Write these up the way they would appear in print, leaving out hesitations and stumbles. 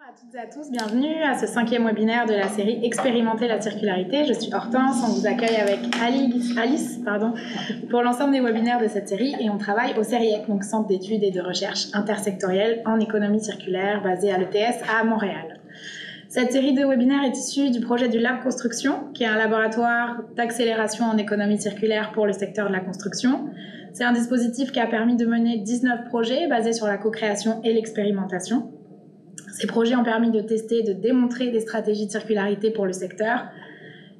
À toutes et à tous, bienvenue à ce 5e webinaire de la série Expérimenter la circularité. Je suis Hortense, on vous accueille avec Alice pour l'ensemble des webinaires de cette série et on travaille au CERIEC, donc Centre d'études et de recherche intersectorielle en économie circulaire basé à l'ETS à Montréal. Cette série de webinaires est issue du projet du Lab Construction, qui est un laboratoire d'accélération en économie circulaire pour le secteur de la construction. C'est un dispositif qui a permis de mener 19 projets basés sur la co-création et l'expérimentation. Ces projets ont permis de tester et de démontrer des stratégies de circularité pour le secteur.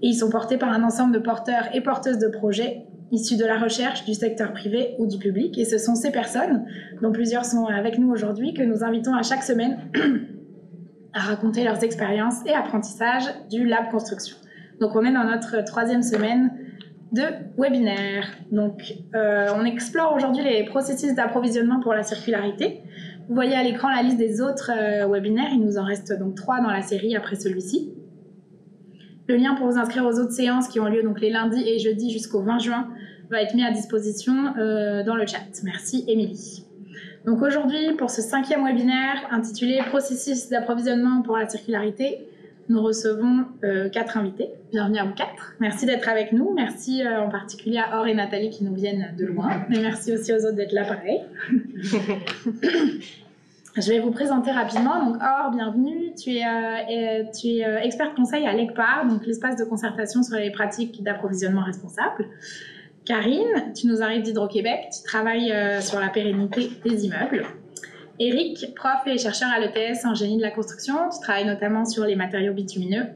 Et ils sont portés par un ensemble de porteurs et porteuses de projets issus de la recherche, du secteur privé ou du public. Et ce sont ces personnes, dont plusieurs sont avec nous aujourd'hui, que nous invitons à chaque semaine à raconter leurs expériences et apprentissages du Lab Construction. Donc on est dans notre 3e semaine de webinaire. Donc on explore aujourd'hui les processus d'approvisionnement pour la circularité. Vous voyez à l'écran la liste des autres webinaires. Il nous en reste donc 3 dans la série après celui-ci. Le lien pour vous inscrire aux autres séances qui ont lieu donc les lundis et jeudis jusqu'au 20 juin va être mis à disposition dans le chat. Merci Émilie. Donc aujourd'hui, pour ce 5e webinaire intitulé « Processus d'approvisionnement pour la circularité », nous recevons 4 invités. Bienvenue à vous 4. Merci d'être avec nous. Merci en particulier à Or et Nathalie qui nous viennent de loin. Mais merci aussi aux autres d'être là pareil. Je vais vous présenter rapidement. Donc Or, bienvenue. Tu es experte conseil à l'ECPA, donc l'espace de concertation sur les pratiques d'approvisionnement responsable. Karine, tu nous arrives d'Hydro-Québec. Tu travailles sur la pérennité des immeubles. Eric, prof et chercheur à l'ETS en génie de la construction, tu travailles notamment sur les matériaux bitumineux.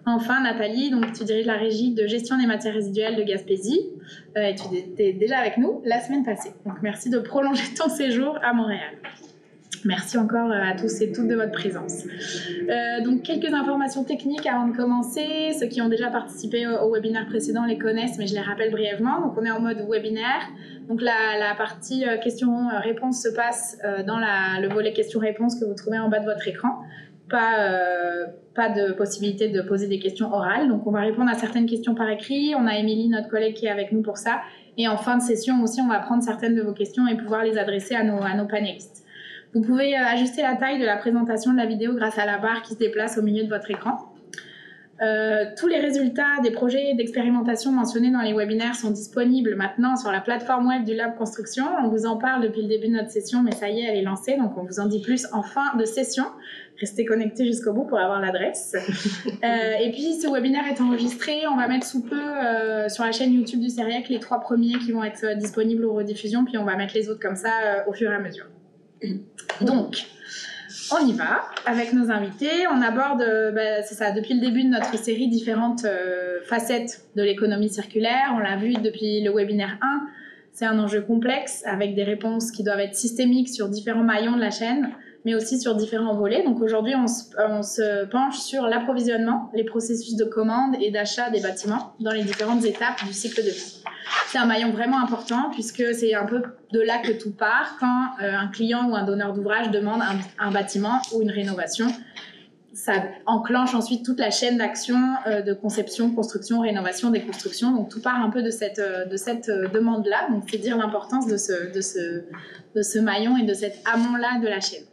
Enfin, Nathalie, donc tu diriges la régie de gestion des matières résiduelles de Gaspésie et tu étais déjà avec nous la semaine passée. Donc merci de prolonger ton séjour à Montréal. Merci encore à tous et toutes de votre présence. Donc quelques informations techniques avant de commencer. Ceux qui ont déjà participé au webinaire précédent les connaissent, mais je les rappelle brièvement. Donc on est en mode webinaire. Donc la partie questions-réponses se passe dans le volet questions-réponses que vous trouvez en bas de votre écran. Pas de possibilité de poser des questions orales. Donc on va répondre à certaines questions par écrit. On a Émilie, notre collègue, qui est avec nous pour ça. Et en fin de session aussi, on va prendre certaines de vos questions et pouvoir les adresser à nos panélistes. Vous pouvez ajuster la taille de la présentation de la vidéo grâce à la barre qui se déplace au milieu de votre écran. Tous les résultats des projets d'expérimentation mentionnés dans les webinaires sont disponibles maintenant sur la plateforme web du Lab Construction. On vous en parle depuis le début de notre session, mais ça y est, elle est lancée, donc on vous en dit plus en fin de session. Restez connectés jusqu'au bout pour avoir l'adresse. Et puis, ce webinaire est enregistré. On va mettre sous peu sur la chaîne YouTube du CERIEC les 3 premiers qui vont être disponibles aux rediffusions, puis on va mettre les autres comme ça au fur et à mesure. Donc, on y va avec nos invités. On aborde, c'est ça, depuis le début de notre série, différentes facettes de l'économie circulaire. On l'a vu depuis le webinaire 1. C'est un enjeu complexe avec des réponses qui doivent être systémiques sur différents maillons de la chaîne, mais aussi sur différents volets. Donc aujourd'hui, on se penche sur l'approvisionnement, les processus de commande et d'achat des bâtiments dans les différentes étapes du cycle de vie. C'est un maillon vraiment important puisque c'est un peu de là que tout part quand un client ou un donneur d'ouvrage demande un bâtiment ou une rénovation. Ça enclenche ensuite toute la chaîne d'action de conception, construction, rénovation des constructions. Donc tout part un peu de cette demande-là. Donc c'est dire l'importance de ce maillon et de cet amont-là de la chaîne.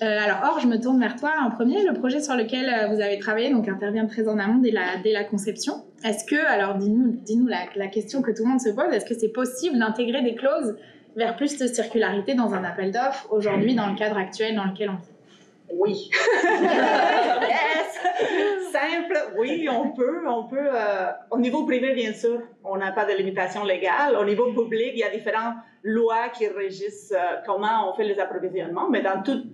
Alors Or, je me tourne vers toi en premier. Le projet sur lequel vous avez travaillé donc intervient très en amont dès la conception. Est-ce que, alors dis-nous la question que tout le monde se pose, est-ce que c'est possible d'intégrer des clauses vers plus de circularité dans un appel d'offres aujourd'hui dans le cadre actuel dans lequel on vit? Oui. Yes. Simple. Oui, on peut. Au niveau privé, bien sûr, on n'a pas de limitation légale. Au niveau public, il y a différentes lois qui régissent comment on fait les approvisionnements, mais dans toutes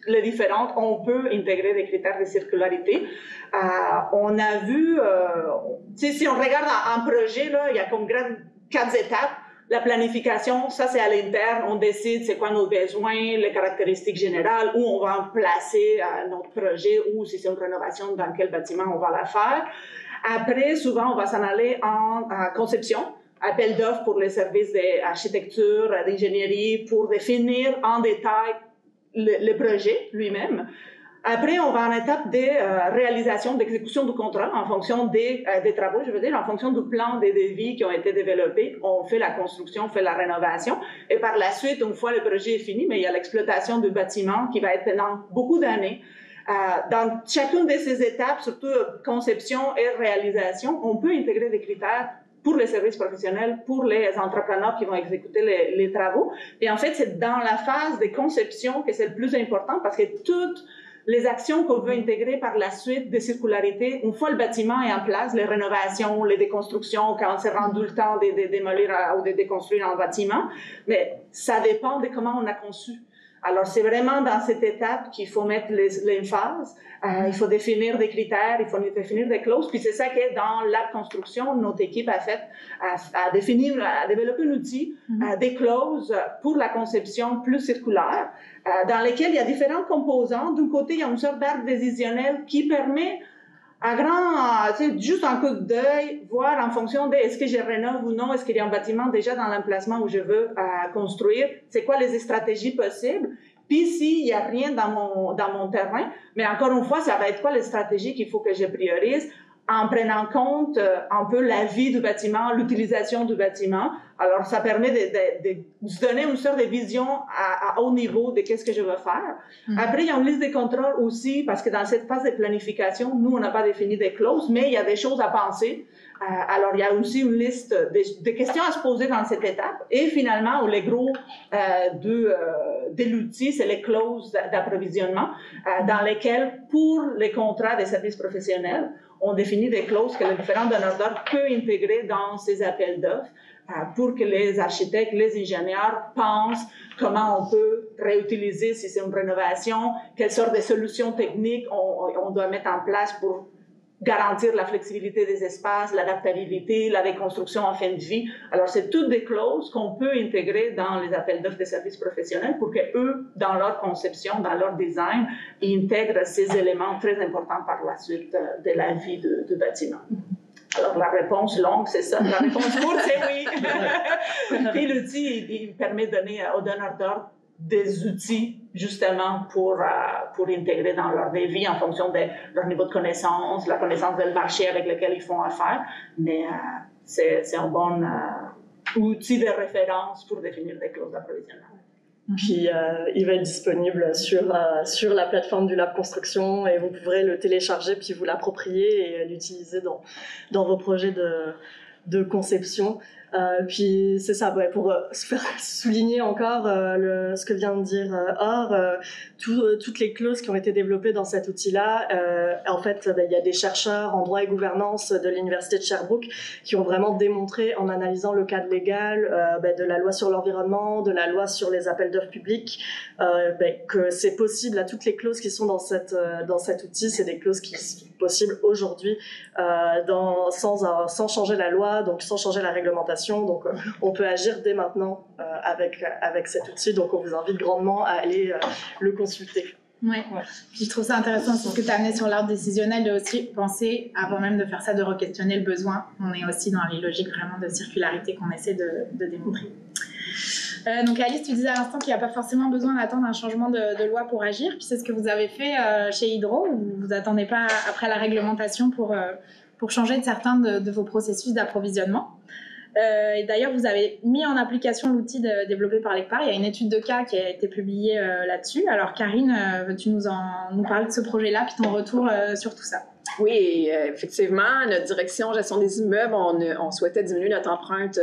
les différentes, on peut intégrer des critères de circularité. On a vu, si on regarde un projet, là, il y a comme 4 étapes. La planification, ça c'est à l'interne, on décide c'est quoi nos besoins, les caractéristiques générales, où on va placer notre projet, ou si c'est une rénovation, dans quel bâtiment on va la faire. Après, souvent, on va s'en aller en conception, appel d'offres pour les services d'architecture, d'ingénierie, pour définir en détail le projet lui-même. Après, on va en étape de réalisation, d'exécution du contrat en fonction des travaux, je veux dire, en fonction du plan des devis qui ont été développés. On fait la construction, on fait la rénovation. Et par la suite, une fois le projet est fini, mais il y a l'exploitation du bâtiment qui va être pendant beaucoup d'années. Dans chacune de ces étapes, surtout conception et réalisation, on peut intégrer des critères pour les services professionnels, pour les entrepreneurs qui vont exécuter les travaux. Et en fait, c'est dans la phase de conception que c'est le plus important parce que toutes les actions qu'on veut intégrer par la suite de circularité, une fois le bâtiment est en place, les rénovations, les déconstructions, quand c'est rendu le temps de démolir ou de déconstruire un bâtiment, mais ça dépend de comment on a conçu. Alors, c'est vraiment dans cette étape qu'il faut mettre l'emphase. Il faut définir des critères, il faut définir des clauses. Puis c'est ça que dans la construction, notre équipe a fait, a développé un outil, des clauses pour la conception plus circulaire, dans lesquelles il y a différents composants. D'un côté, il y a une sorte d'arbre décisionnel qui permet juste un coup d'œil, voir en fonction de est-ce que je rénove ou non, est-ce qu'il y a un bâtiment déjà dans l'emplacement où je veux construire, c'est quoi les stratégies possibles. Puis s'il n'y a rien dans mon terrain, mais encore une fois, ça va être quoi les stratégies qu'il faut que je priorise en prenant compte un peu la vie du bâtiment, l'utilisation du bâtiment. Alors, ça permet de se donner une sorte de vision à haut niveau de qu'est-ce que je veux faire. Après, il y a une liste de contrôles aussi, parce que dans cette phase de planification, nous, on n'a pas défini des clauses, mais il y a des choses à penser. Alors, il y a aussi une liste de questions à se poser dans cette étape. Et finalement, le gros de l'outil, c'est les clauses d'approvisionnement, dans lesquelles, pour les contrats des services professionnels, on définit des clauses que le différent donneur d'ordre peut intégrer dans ses appels d'offres pour que les architectes, les ingénieurs pensent comment on peut réutiliser si c'est une rénovation, quelles sortes de solutions techniques on doit mettre en place pour garantir la flexibilité des espaces, l'adaptabilité, la reconstruction en fin de vie. Alors, c'est toutes des clauses qu'on peut intégrer dans les appels d'offres des services professionnels pour qu'eux, dans leur conception, dans leur design, intègrent ces éléments très importants par la suite de la vie du bâtiment. Alors, la réponse longue, c'est ça. La réponse courte, c'est oui. Puis l'outil, il permet de donner aux donneurs d'ordre des outils justement pour intégrer dans leur vie en fonction de leur niveau de connaissance, la connaissance du marché avec lequel ils font affaire. Mais c'est un bon outil de référence pour définir des clauses d'approvisionnement. Puis il va être disponible sur la plateforme du Lab Construction et vous pourrez le télécharger puis vous l'approprier et l'utiliser dans vos projets de conception. Puis c'est ça, ouais, pour souligner encore ce que vient de dire Or, toutes les clauses qui ont été développées dans cet outil-là, en fait, il y a des chercheurs en droit et gouvernance de l'Université de Sherbrooke qui ont vraiment démontré en analysant le cadre légal de la loi sur l'environnement, de la loi sur les appels d'offres publics, que c'est possible à toutes les clauses qui sont dans cet outil, c'est des clauses qui sont possibles aujourd'hui sans changer la loi, donc sans changer la réglementation. Donc, on peut agir dès maintenant avec cet outil. Donc, on vous invite grandement à aller le consulter. Ouais. Puis je trouve ça intéressant, c'est ce que tu as amené sur l'ordre décisionnel, de aussi penser, avant même de faire ça, de re-questionner le besoin. On est aussi dans les logiques vraiment de circularité qu'on essaie de démontrer. Donc Alice, tu disais à l'instant qu'il n'y a pas forcément besoin d'attendre un changement de loi pour agir. Puis c'est ce que vous avez fait chez Hydro. Vous n'attendez pas après la réglementation pour changer de certains de vos processus d'approvisionnement. Et d'ailleurs, vous avez mis en application l'outil développé par l'ECPAR. Il y a une étude de cas qui a été publiée là-dessus. Alors, Karine, veux-tu nous parler de ce projet-là, puis ton retour sur tout ça? Oui, effectivement, notre direction gestion des immeubles, on souhaitait diminuer notre empreinte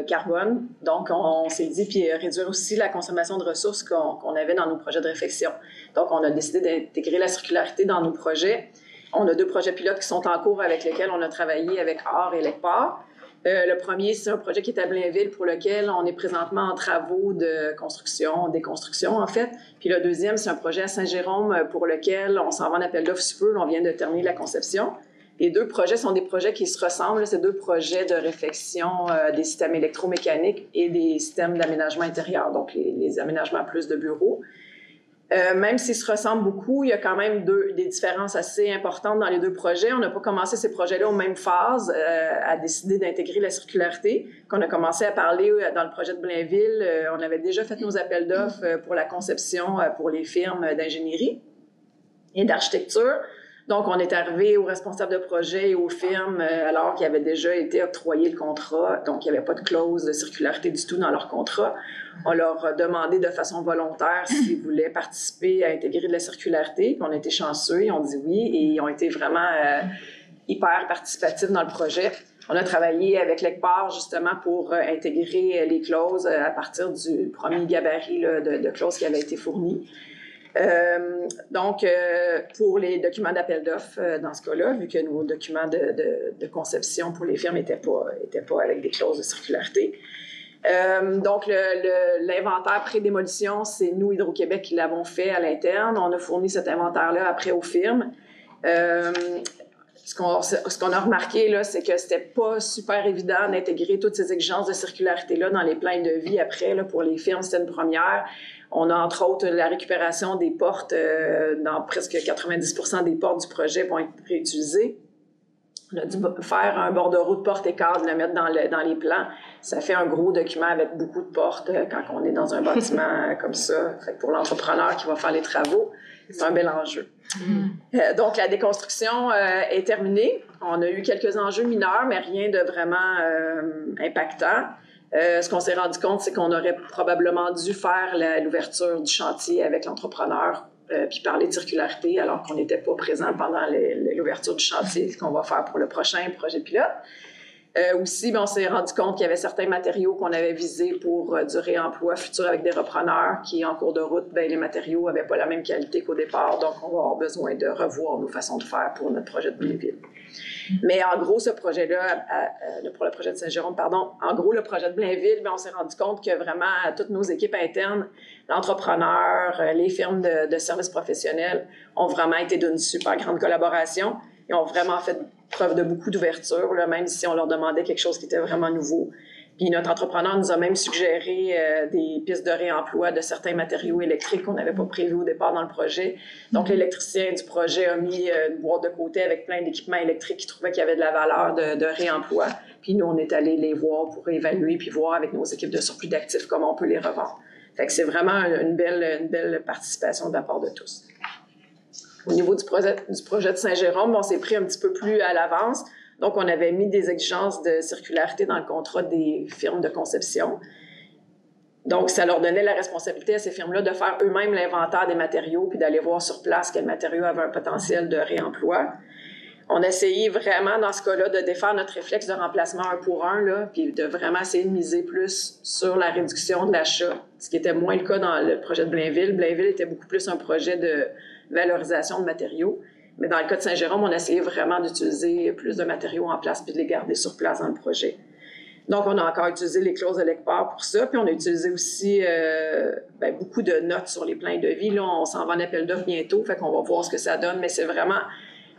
carbone. Donc, on s'est dit, puis réduire aussi la consommation de ressources qu'on avait dans nos projets de réflexion. Donc, on a décidé d'intégrer la circularité dans nos projets. On a 2 projets pilotes qui sont en cours avec lesquels on a travaillé avec Or et l'ECPAR. Le premier, c'est un projet qui est à Blainville pour lequel on est présentement en travaux de construction, déconstruction en fait. Puis le deuxième, c'est un projet à Saint-Jérôme pour lequel on s'en va en appel d'offres sous peu. On vient de terminer la conception. Les 2 projets sont des projets qui se ressemblent. C'est 2 projets de réflexion des systèmes électromécaniques et des systèmes d'aménagement intérieur, donc les aménagements plus de bureaux. Même s'ils se ressemblent beaucoup, il y a quand même des différences assez importantes dans les 2 projets. On n'a pas commencé ces projets-là aux mêmes phases à décider d'intégrer la circularité. Quand on a commencé à parler dans le projet de Blainville, on avait déjà fait nos appels d'offres pour la conception pour les firmes d'ingénierie. et d'architecture. Donc, on est arrivé aux responsables de projet et aux firmes alors qu'il avait déjà été octroyé le contrat. Donc, il n'y avait pas de clause de circularité du tout dans leur contrat. On leur a demandé de façon volontaire s'ils voulaient participer à intégrer de la circularité. Puis on a été chanceux, ils ont dit oui et ils ont été vraiment hyper participatifs dans le projet. On a travaillé avec l'ECPAR justement pour intégrer les clauses à partir du premier gabarit là, de clauses qui avait été fourni. Donc, pour les documents d'appel d'offres, dans ce cas-là, vu que nos documents de conception pour les firmes n'étaient pas avec des clauses de circularité. Donc, l'inventaire pré-démolition, c'est nous, Hydro-Québec, qui l'avons fait à l'interne. On a fourni cet inventaire-là après aux firmes. Ce qu'on a remarqué, là, c'est que c'était pas super évident d'intégrer toutes ces exigences de circularité-là dans les plans de vie après. Là, pour les firmes, c'était une première. On a entre autres la récupération des portes, dans presque 90% des portes du projet vont être réutilisées. On a dû faire un bordereau de portes et cadres, le mettre dans les plans. Ça fait un gros document avec beaucoup de portes quand on est dans un bâtiment comme ça. Fait que pour l'entrepreneur qui va faire les travaux, c'est un bel enjeu. Donc, la déconstruction est terminée. On a eu quelques enjeux mineurs, mais rien de vraiment impactant. Ce qu'on s'est rendu compte, c'est qu'on aurait probablement dû faire l'ouverture du chantier avec l'entrepreneur puis parler de circularité alors qu'on n'était pas présent pendant l'ouverture du chantier, ce qu'on va faire pour le prochain projet pilote. Aussi, on s'est rendu compte qu'il y avait certains matériaux qu'on avait visés pour du réemploi futur avec des repreneurs qui, en cours de route, les matériaux n'avaient pas la même qualité qu'au départ, donc on va avoir besoin de revoir nos façons de faire pour notre projet de Blainville. Mais en gros, ce projet-là, pour le projet de Saint-Jérôme, en gros, le projet de Blainville, on s'est rendu compte que vraiment, toutes nos équipes internes, l'entrepreneur, les firmes de services professionnels ont vraiment été d'une super grande collaboration et ont vraiment fait preuve de beaucoup d'ouverture, même si on leur demandait quelque chose qui était vraiment nouveau. Puis notre entrepreneur nous a même suggéré des pistes de réemploi de certains matériaux électriques qu'on n'avait pas prévus au départ dans le projet. Donc, l'électricien du projet a mis une boîte de côté avec plein d'équipements électriques qu'il trouvait qu'il y avait de la valeur de réemploi. Puis nous, on est allés les voir pour évaluer puis voir avec nos équipes de surplus d'actifs comment on peut les revendre. Fait que c'est vraiment une belle participation de la part de tous. Au niveau du projet de Saint-Jérôme, on s'est pris un petit peu plus à l'avance. Donc, on avait mis des exigences de circularité dans le contrat des firmes de conception. Donc, ça leur donnait la responsabilité à ces firmes-là de faire eux-mêmes l'inventaire des matériaux puis d'aller voir sur place quels matériaux avaient un potentiel de réemploi. On a essayé vraiment, dans ce cas-là, de défaire notre réflexe de remplacement 1 pour 1, là, puis de vraiment essayer de miser plus sur la réduction de l'achat, ce qui était moins le cas dans le projet de Blainville. Blainville était beaucoup plus un projet de valorisation de matériaux. Mais dans le cas de Saint-Jérôme, on a essayé vraiment d'utiliser plus de matériaux en place puis de les garder sur place dans le projet. Donc, on a encore utilisé les clauses de l'ECPAR pour ça. Puis, on a utilisé aussi beaucoup de notes sur les plans de vie. Là, on s'en va en appel d'offres bientôt, fait qu'on va voir ce que ça donne. Mais c'est vraiment,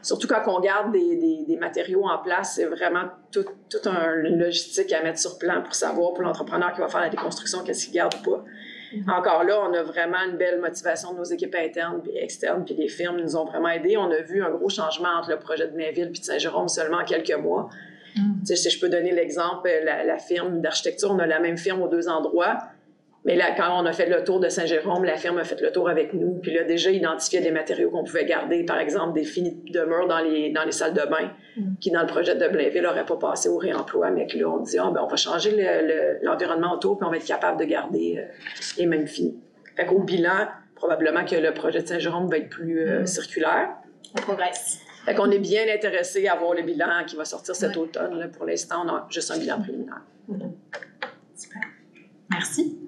surtout quand on garde des matériaux en place, c'est vraiment toute une logistique à mettre sur plan pour savoir, pour l'entrepreneur qui va faire la déconstruction, qu'est-ce qu'il garde ou pas. Encore là, on a vraiment une belle motivation de nos équipes internes et externes, puis les firmes nous ont vraiment aidés. On a vu un gros changement entre le projet de Blainville et de Saint-Jérôme seulement en quelques mois. Si je peux donner l'exemple, la firme d'architecture, on a la même firme aux deux endroits, mais là, quand on a fait le tour de Saint-Jérôme, la firme a fait le tour avec nous, puis là, déjà identifié des matériaux qu'on pouvait garder, par exemple, des finis de murs dans les salles de bain, qui, dans le projet de Blainville, n'auraient pas passé au réemploi, mais que là, on dit, on va changer l'environnement autour, puis on va être capable de garder les mêmes finis. Fait qu'au bilan, probablement que le projet de Saint-Jérôme va être plus circulaire. On progresse. Fait qu'on est bien intéressé à voir le bilan qui va sortir cet automne. Là. Pour l'instant, on a juste un bilan préliminaire. Super. Merci.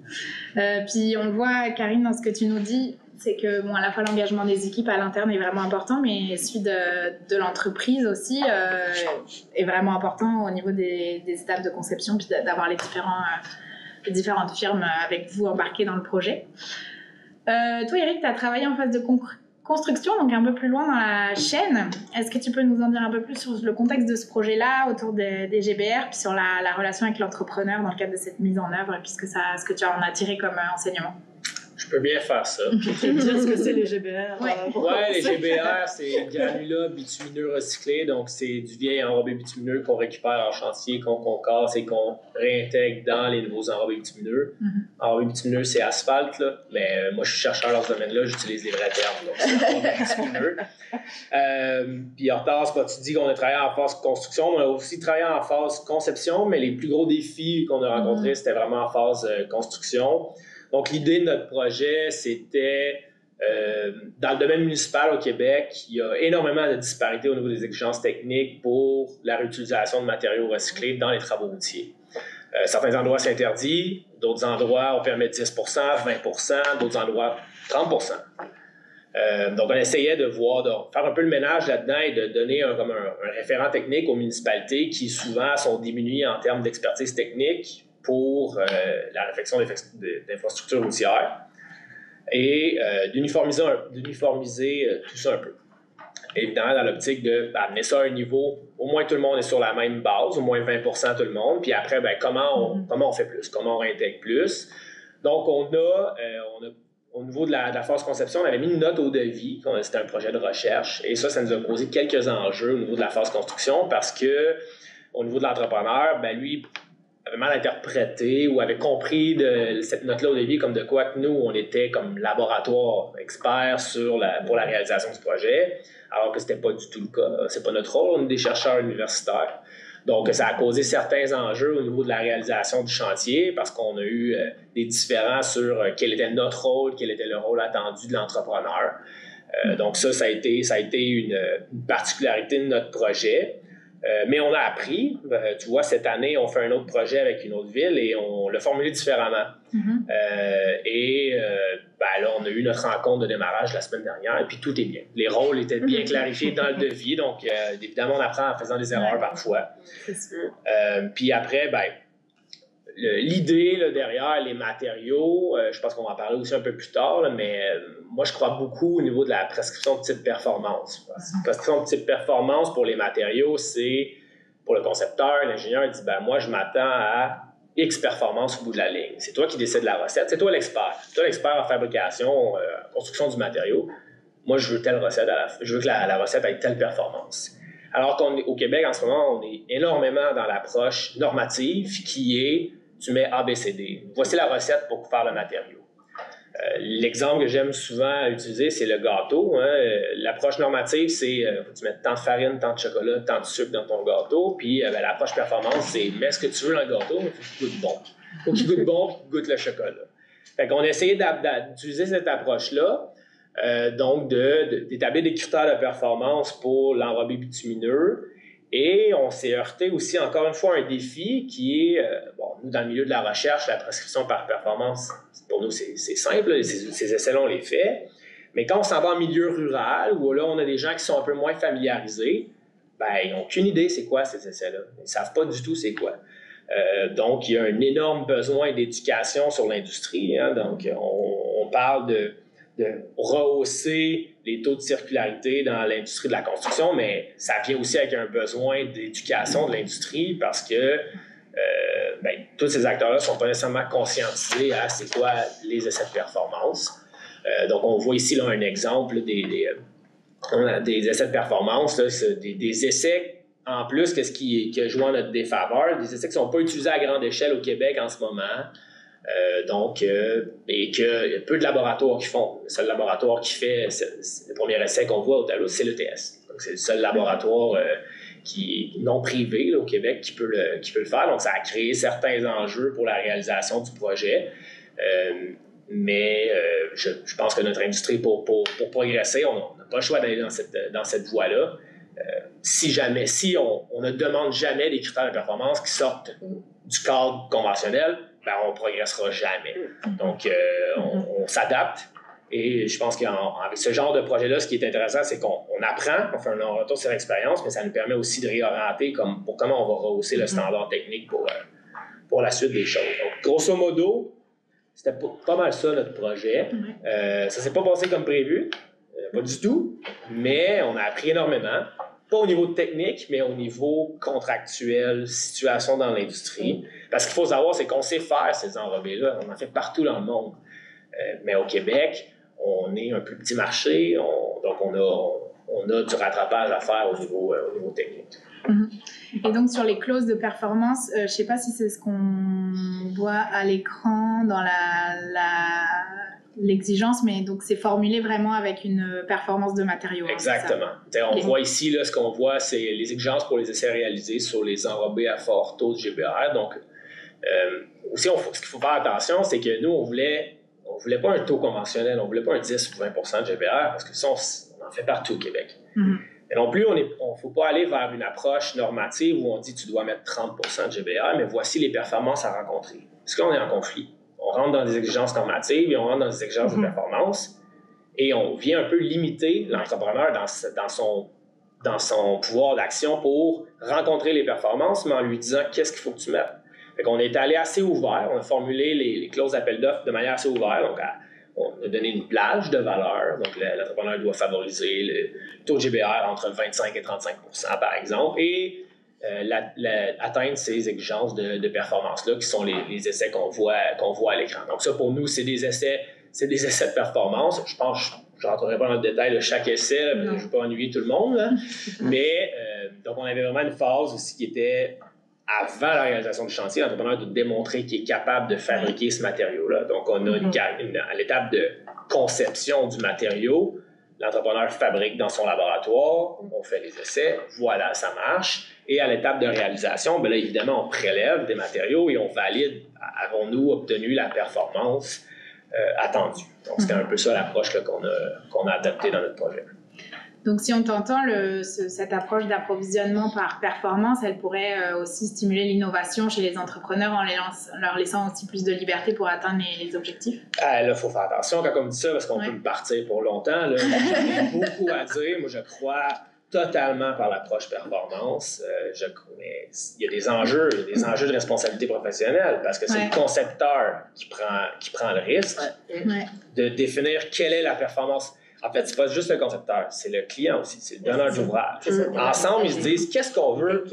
Puis on le voit, Karine, dans ce que tu nous dis, c'est que à la fois l'engagement des équipes à l'interne est vraiment important, mais celui de l'entreprise aussi est vraiment important au niveau des étapes de conception, puis d'avoir les différentes firmes avec vous embarquées dans le projet. Toi, Eric, tu as travaillé en phase de construction, donc un peu plus loin dans la chaîne. Est-ce que tu peux nous en dire un peu plus sur le contexte de ce projet-là, autour des GBR, puis sur la relation avec l'entrepreneur dans le cadre de cette mise en œuvre, puisque ce que tu en as tiré comme enseignement? Je peux bien faire ça. Tu peux dire ce que c'est les GBR. Ouais, les GBR, c'est granulat bitumineux recyclé. Donc, c'est du vieil enrobé bitumineux qu'on récupère en chantier, qu'on casse et qu'on réintègre dans les nouveaux enrobés bitumineux. Enrobé bitumineux, c'est asphalte, là. Mais moi, je suis chercheur dans ce domaine-là, j'utilise les vrais termes. Donc, c'est enrobé bitumineux. Puis, en retard, tu dis qu'on a travaillé en phase construction. On a aussi travaillé en phase conception, mais les plus gros défis qu'on a rencontrés, c'était vraiment en phase construction. Donc, l'idée de notre projet, c'était, dans le domaine municipal au Québec, il y a énormément de disparités au niveau des exigences techniques pour la réutilisation de matériaux recyclés dans les travaux routiers. Certains endroits, c'est interdit. D'autres endroits, on permet 10 20 d'autres endroits, 30 donc, on essayait de faire un peu le ménage là-dedans et de donner un référent technique aux municipalités qui, souvent, sont diminuées en termes d'expertise technique pour la réfection d'infrastructures routières et d'uniformiser tout ça un peu. Évidemment, dans l'optique d'amener ça à un niveau, au moins tout le monde est sur la même base, au moins 20 tout le monde, puis après, comment on fait plus, comment on réintègre plus. Donc, on a au niveau de la phase conception, on avait mis une note au devis, c'était un projet de recherche, et ça nous a posé quelques enjeux au niveau de la phase construction parce que au niveau de l'entrepreneur, lui, avait mal interprété ou avait compris de cette note-là au début comme de quoi que nous, on était comme laboratoire expert pour la réalisation du projet, alors que c'était pas du tout le cas. C'est pas notre rôle, on est des chercheurs universitaires. Donc, ça a causé certains enjeux au niveau de la réalisation du chantier parce qu'on a eu des différends sur quel était notre rôle, quel était le rôle attendu de l'entrepreneur. Donc, ça a été une particularité de notre projet. Mais on a appris. Tu vois, cette année, on fait un autre projet avec une autre ville et on l'a formulé différemment. Là, on a eu notre rencontre de démarrage la semaine dernière et puis tout est bien. Les rôles étaient bien clarifiés dans le devis. Donc, évidemment, on apprend en faisant des erreurs parfois. C'est sûr. Puis après, l'idée là, derrière les matériaux, je pense qu'on va en parler aussi un peu plus tard, là, mais moi, je crois beaucoup au niveau de la prescription de type performance. La prescription de type performance pour les matériaux, c'est pour le concepteur, l'ingénieur, il dit moi, je m'attends à X performance au bout de la ligne. C'est toi qui décides de la recette, c'est toi l'expert. C'est toi l'expert en fabrication, construction du matériau. Moi, je veux telle recette, je veux que la recette ait telle performance. Alors qu'au Québec, en ce moment, on est énormément dans l'approche normative qui est tu mets A, B, C, D. Voici la recette pour faire le matériau. L'exemple que j'aime souvent utiliser, c'est le gâteau. L'approche normative, c'est faut que tu mettes tant de farine, tant de chocolat, tant de sucre dans ton gâteau. Puis l'approche performance, c'est mets ce que tu veux dans le gâteau, mais il faut qu'il goûte bon. Il faut qu'il goûte bon et qu'il goûte le chocolat. Fait qu'on a essayé d'utiliser cette approche-là, donc d'établir des critères de performance pour l'enrobé bitumineux. Et on s'est heurté aussi, encore une fois, à un défi qui est, nous, dans le milieu de la recherche, la prescription par performance, pour nous, c'est simple, ces essais-là, on les fait. Mais quand on s'en va en milieu rural, où là, on a des gens qui sont un peu moins familiarisés, ils n'ont aucune idée c'est quoi ces essais-là. Ils ne savent pas du tout c'est quoi. Donc, il y a un énorme besoin d'éducation sur l'industrie. Donc, on parle de rehausser les taux de circularité dans l'industrie de la construction, mais ça vient aussi avec un besoin d'éducation de l'industrie parce que tous ces acteurs-là ne sont pas nécessairement conscientisés à c'est quoi les essais de performance. Donc, on voit ici là, un exemple des essais de performance, là, des essais en plus que ce qui a joué en notre défaveur, des essais qui ne sont pas utilisés à grande échelle au Québec en ce moment. Et qu'il y a peu de laboratoires qui font. Le seul laboratoire qui fait le premier essai qu'on voit au tableau, c'est l'ETS. Donc, c'est le seul laboratoire qui est non privé là, au Québec qui peut le faire. Donc, ça a créé certains enjeux pour la réalisation du projet. Mais je pense que notre industrie, pour progresser, on n'a pas le choix d'aller dans cette voie-là. Si on ne demande jamais des critères de performance qui sortent du cadre conventionnel, on ne progressera jamais. Donc, on s'adapte. Et je pense qu'avec ce genre de projet-là, ce qui est intéressant, c'est qu'on apprend, on fait un retour sur l'expérience, mais ça nous permet aussi de réorienter pour comment on va rehausser le standard technique pour la suite des choses. Donc, grosso modo, c'était pas mal ça, notre projet. Ça ne s'est pas passé comme prévu, pas du tout, mais on a appris énormément. Pas au niveau technique, mais au niveau contractuel, situation dans l'industrie. Parce qu'il faut savoir, c'est qu'on sait faire ces enrobés-là. On en fait partout dans le monde. Mais au Québec, on est un plus petit marché, donc on a du rattrapage à faire au niveau technique. Et donc, sur les clauses de performance, je ne sais pas si c'est ce qu'on voit à l'écran dans l'exigence, mais donc c'est formulé vraiment avec une performance de matériaux. Exactement. On voit ici, là, ce qu'on voit, c'est les exigences pour les essais réalisés sur les enrobés à fort taux de GBR. Donc, aussi, ce qu'il faut faire attention, c'est que nous, on voulait pas un taux conventionnel, on voulait pas un 10 ou 20% de GBR, parce que ça, on en fait partout au Québec. Et non plus, il ne faut pas aller vers une approche normative où on dit tu dois mettre 30% de GBR, mais voici les performances à rencontrer. Parce que là, on est en conflit. On rentre dans des exigences normatives et on rentre dans des exigences de performance et on vient un peu limiter l'entrepreneur dans son pouvoir d'action pour rencontrer les performances, mais en lui disant qu'est-ce qu'il faut que tu mettes. Fait qu'on est allé assez ouvert, on a formulé les clauses d'appel d'offres de manière assez ouverte, donc on a donné une plage de valeur, donc l'entrepreneur doit favoriser le taux de GBR entre 25 et 35%, par exemple, et atteindre ces exigences de performance-là, qui sont les essais qu'on voit à l'écran. Donc ça, pour nous, c'est des essais de performance. Je pense, je ne rentrerai pas dans le détail de chaque essai, là, parce que je ne veux pas ennuyer tout le monde, là. Mais donc on avait vraiment une phase aussi qui était avant la réalisation du chantier, l'entrepreneur doit démontrer qu'il est capable de fabriquer ce matériau-là. Donc, on a à l'étape de conception du matériau, l'entrepreneur fabrique dans son laboratoire, on fait les essais, voilà, ça marche. Et à l'étape de réalisation, bien là, évidemment, on prélève des matériaux et on valide, avons-nous obtenu la performance attendue. Donc, c'était un peu ça l'approche qu'on a adoptée dans notre projet. Donc, si on t'entend, cette approche d'approvisionnement par performance, elle pourrait aussi stimuler l'innovation chez les entrepreneurs en leur laissant aussi plus de liberté pour atteindre les objectifs? Là, il faut faire attention quand on dit ça, parce qu'on peut me partir pour longtemps. Là. J'ai beaucoup à dire. Moi, je crois totalement par l'approche performance. Mais il y a des enjeux de responsabilité professionnelle, parce que c'est le concepteur qui prend le risque de définir quelle est la performance. En fait, c'est pas juste le concepteur, c'est le client aussi, c'est le donneur d'ouvrage. Ensemble, ils se disent qu'est-ce qu'on veut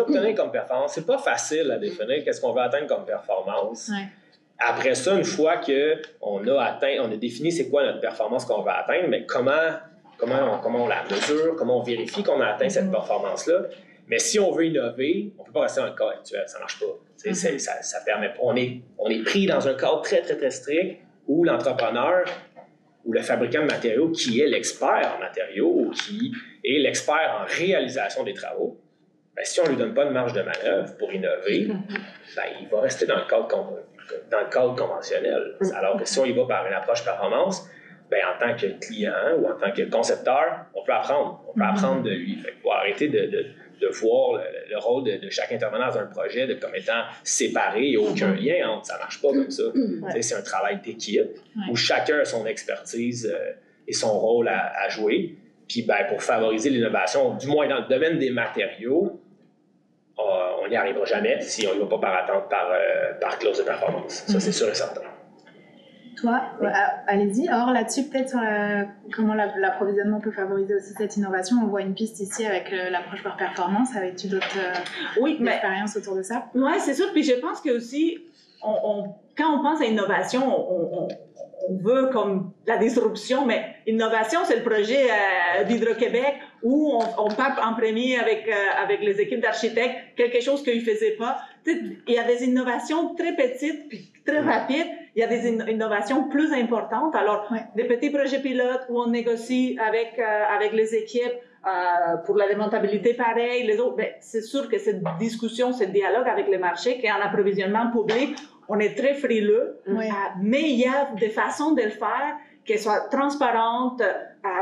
obtenir comme performance. C'est pas facile à définir qu'est-ce qu'on veut atteindre comme performance. Après ça, une fois qu'on a défini c'est quoi notre performance qu'on veut atteindre, mais comment on la mesure, comment on vérifie qu'on a atteint cette performance-là. Mais si on veut innover, on peut pas rester dans le cadre actuel, ça marche pas. Ça permet pas. On est pris dans un cadre très, très, très strict où l'entrepreneur ou le fabricant de matériaux qui est l'expert en matériaux ou qui est l'expert en réalisation des travaux, bien, si on ne lui donne pas de marge de manœuvre pour innover, bien, il va rester dans le cadre conventionnel. Alors que si on y va par une approche performance, bien, en tant que client ou en tant que concepteur, on peut apprendre. On peut apprendre de lui. Il faut arrêter de voir le rôle de chaque intervenant dans un projet comme étant séparé. Il n'y a aucun lien entre. Ça ne marche pas comme ça. C'est un travail d'équipe où chacun a son expertise et son rôle à jouer. Puis ben, pour favoriser l'innovation, du moins dans le domaine des matériaux, on n'y arrivera jamais si on n'y va pas par attente par clause de performance. Ça, c'est sûr et certain. Toi, allez-y. Or, là-dessus, peut-être sur comment l'approvisionnement peut favoriser aussi cette innovation. On voit une piste ici avec l'approche par performance. Avais-tu d'autres expériences autour de ça? Oui, c'est sûr. Puis je pense que aussi, quand on pense à innovation, on veut comme la disruption, mais innovation, c'est le projet d'Hydro-Québec où on part en premier avec les équipes d'architectes, quelque chose qu'ils ne faisaient pas. Il y a des innovations très petites puis très rapides. Il y a des innovations plus importantes. Alors, des petits projets pilotes où on négocie avec les équipes pour la démontabilité pareil, les autres. Ben, c'est sûr que cette discussion, ce dialogue avec les marchés, qui est en approvisionnement public, on est très frileux, mais il y a des façons de le faire qui soient transparentes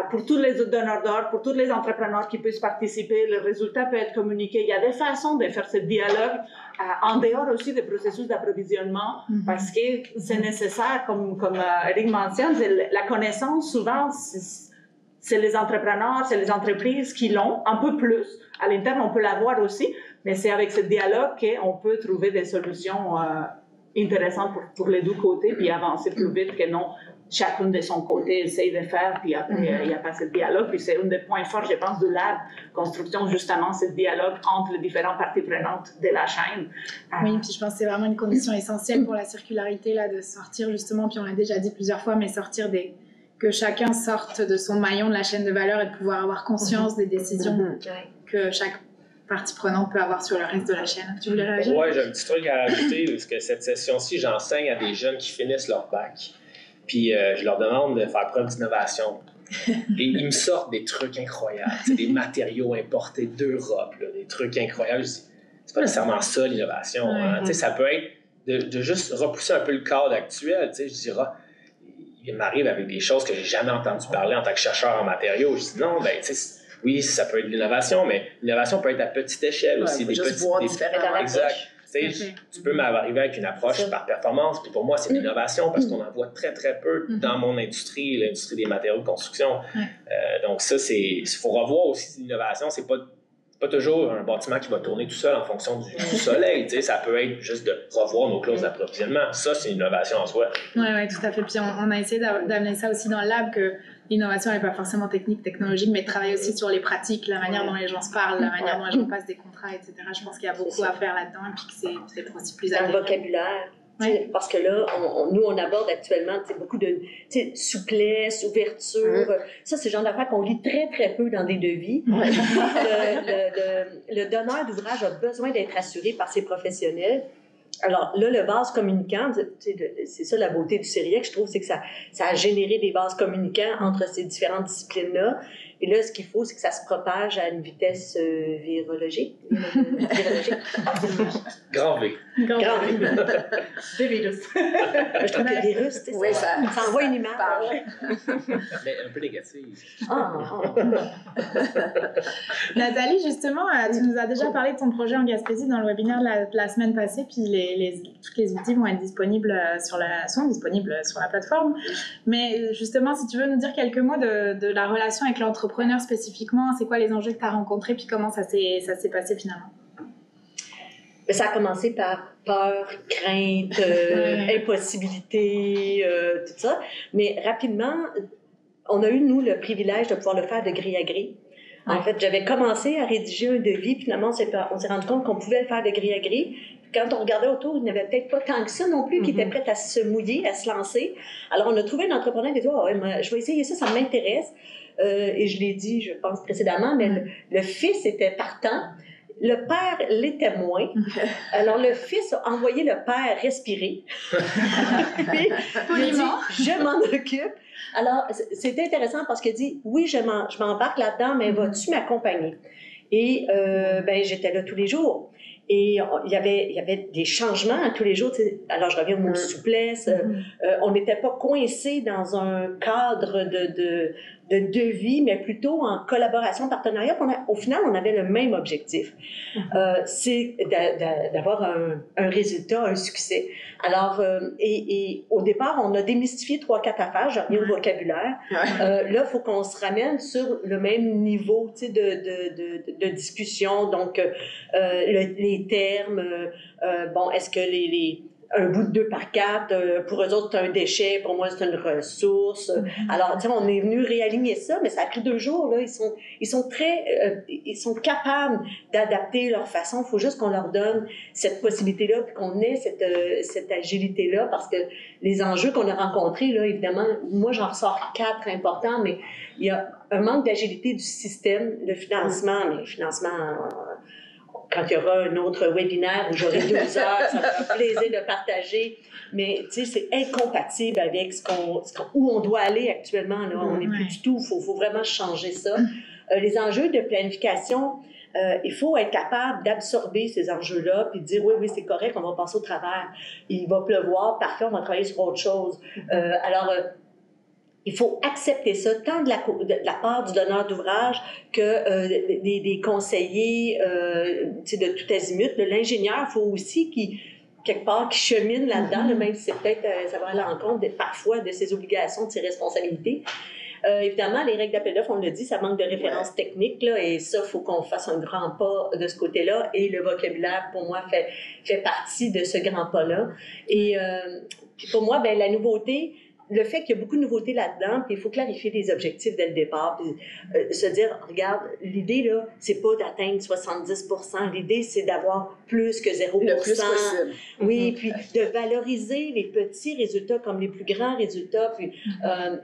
pour tous les donneurs d'ordre, pour tous les entrepreneurs qui puissent participer. Le résultat peut être communiqué. Il y a des façons de faire ce dialogue en dehors aussi des processus d'approvisionnement parce que c'est nécessaire, comme Eric mentionne, la connaissance, souvent, c'est les entrepreneurs, c'est les entreprises qui l'ont, un peu plus. À l'interne, on peut l'avoir aussi, mais c'est avec ce dialogue qu'on peut trouver des solutions intéressantes pour les deux côtés, puis avancer plus vite que non chacun de son côté essaye de faire, puis après, il n'y a pas ce dialogue. Puis c'est un des points forts, je pense, de lab construction, justement, ce dialogue entre les différentes parties prenantes de la chaîne. Oui, puis je pense que c'est vraiment une condition essentielle pour la circularité, là, de sortir justement, puis on l'a déjà dit plusieurs fois, mais sortir que chacun sorte de son maillon de la chaîne de valeur et de pouvoir avoir conscience des décisions que chaque partie prenante peut avoir sur le reste de la chaîne. Tu voulais réagir? Oui, j'ai un petit truc à rajouter, parce que cette session-ci, j'enseigne à des jeunes qui finissent leur bac. Puis je leur demande de faire preuve d'innovation. Et ils me sortent des trucs incroyables, des matériaux importés d'Europe, là, des trucs incroyables. Je dis, c'est pas nécessairement ça l'innovation. Hein? Ça peut être de juste repousser un peu le cadre actuel. Je dirais, il m'arrive avec des choses que j'ai jamais entendu parler en tant que chercheur en matériaux. Je dis non, oui, ça peut être de l'innovation, mais l'innovation peut être à petite échelle aussi. Des juste voir différentes exact. Tu peux m'arriver avec une approche par performance, puis pour moi, c'est l'innovation parce qu'on en voit très, très peu dans mon industrie, l'industrie des matériaux de construction. Donc ça, il faut revoir aussi l'innovation. C'est pas toujours un bâtiment qui va tourner tout seul en fonction du soleil. Ça peut être juste de revoir nos clauses d'approvisionnement. Ça, c'est une innovation en soi. Oui, tout à fait. Puis on a essayé d'amener ça aussi dans le lab, que l'innovation n'est pas forcément technique, technologique, mais de travailler aussi sur les pratiques, la manière dont les gens se parlent, la manière dont les gens passent des contrats, etc. Je pense qu'il y a beaucoup à faire là-dedans et puis que c'est aussi plus dans le vocabulaire. Parce que là, nous, on aborde actuellement beaucoup de souplesse, ouverture. Ça, c'est le genre d'affaires qu'on lit très, très peu dans des devis. Le donneur d'ouvrage a besoin d'être assuré par ses professionnels. Alors là, le vase communicant, c'est ça la beauté du CERIEC, je trouve, c'est que ça a généré des vases communicants entre ces différentes disciplines-là. Et là, ce qu'il faut, c'est que ça se propage à une vitesse virologique. Grand V. Grand V. Des virus. Je trouve que le virus, ça envoie une image. Mais un peu négative. Nathalie, justement, tu nous as déjà parlé de ton projet en Gaspésie dans le webinaire la semaine passée, puis tous les outils vont être disponibles sont disponibles sur la plateforme. Mais justement, si tu veux nous dire quelques mots de la relation avec l'entrepreneur spécifiquement, c'est quoi les enjeux que tu as rencontrés, puis comment ça s'est passé finalement? Ça a commencé par peur, crainte, impossibilité, tout ça. Mais rapidement, on a eu, nous, le privilège de pouvoir le faire de gré à gré. En fait, j'avais commencé à rédiger un devis, puis finalement, on s'est rendu compte qu'on pouvait le faire de gré à gré. Quand on regardait autour, il n'y avait peut-être pas tant que ça non plus qui était prêt à se mouiller, à se lancer. Alors, on a trouvé un entrepreneur qui a dit je vais essayer ça, ça m'intéresse. Et je l'ai dit, je pense, précédemment, mais le fils était partant. Le père l'était moins. Alors, le fils a envoyé le père respirer. Puis, poliment. Je m'en occupe. Alors, c'était intéressant parce qu'il dit, oui, je m'embarque là-dedans, mais vas-tu m'accompagner? Et j'étais là tous les jours. Et il y avait des changements tous les jours. Alors, je reviens au mot souplesse. On n'était pas coincé dans un cadre de devis, mais plutôt en collaboration, partenariat. Au final, on avait le même objectif. C'est d'avoir un résultat, un succès. Alors, et au départ, on a démystifié 3-4 affaires. Je reviens au vocabulaire. Là, il faut qu'on se ramène sur le même niveau de discussion. Donc, les termes, est-ce que un bout de 2x4, pour eux autres, c'est un déchet, pour moi, c'est une ressource. Alors, on est venu réaligner ça, mais ça a pris 2 jours, là. Ils sont capables d'adapter leur façon. Il faut juste qu'on leur donne cette possibilité-là, puis qu'on ait cette agilité-là, parce que les enjeux qu'on a rencontrés, là, évidemment, moi, j'en ressors 4 importants, mais il y a un manque d'agilité du système, le financement, mais le financement... Quand il y aura un autre webinaire où j'aurai 2 heures, ça me fera plaisir de partager. Mais, tu sais, c'est incompatible avec où on doit aller actuellement. Là. On n'est plus du tout. Il faut vraiment changer ça. Les enjeux de planification, il faut être capable d'absorber ces enjeux-là puis de dire, oui, c'est correct, on va passer au travers. Il va pleuvoir, parfait, on va travailler sur autre chose. Il faut accepter ça, tant de la part du donneur d'ouvrage que des conseillers de tout azimut. L'ingénieur, il faut aussi quelque part, qui chemine là-dedans, même si c'est peut-être, ça va à l'encontre parfois de ses obligations, de ses responsabilités. Évidemment, les règles d'appel d'offres, on l'a dit, ça manque de références techniques, là, et ça, il faut qu'on fasse un grand pas de ce côté-là, et le vocabulaire, pour moi, fait partie de ce grand pas-là. Et puis pour moi, la nouveauté, le fait qu'il y a beaucoup de nouveautés là-dedans, puis il faut clarifier les objectifs dès le départ, puis se dire, regarde, l'idée, là, c'est pas d'atteindre 70%, l'idée, c'est d'avoir plus que 0%. Le plus possible. Oui, puis de valoriser les petits résultats comme les plus grands résultats. Puis,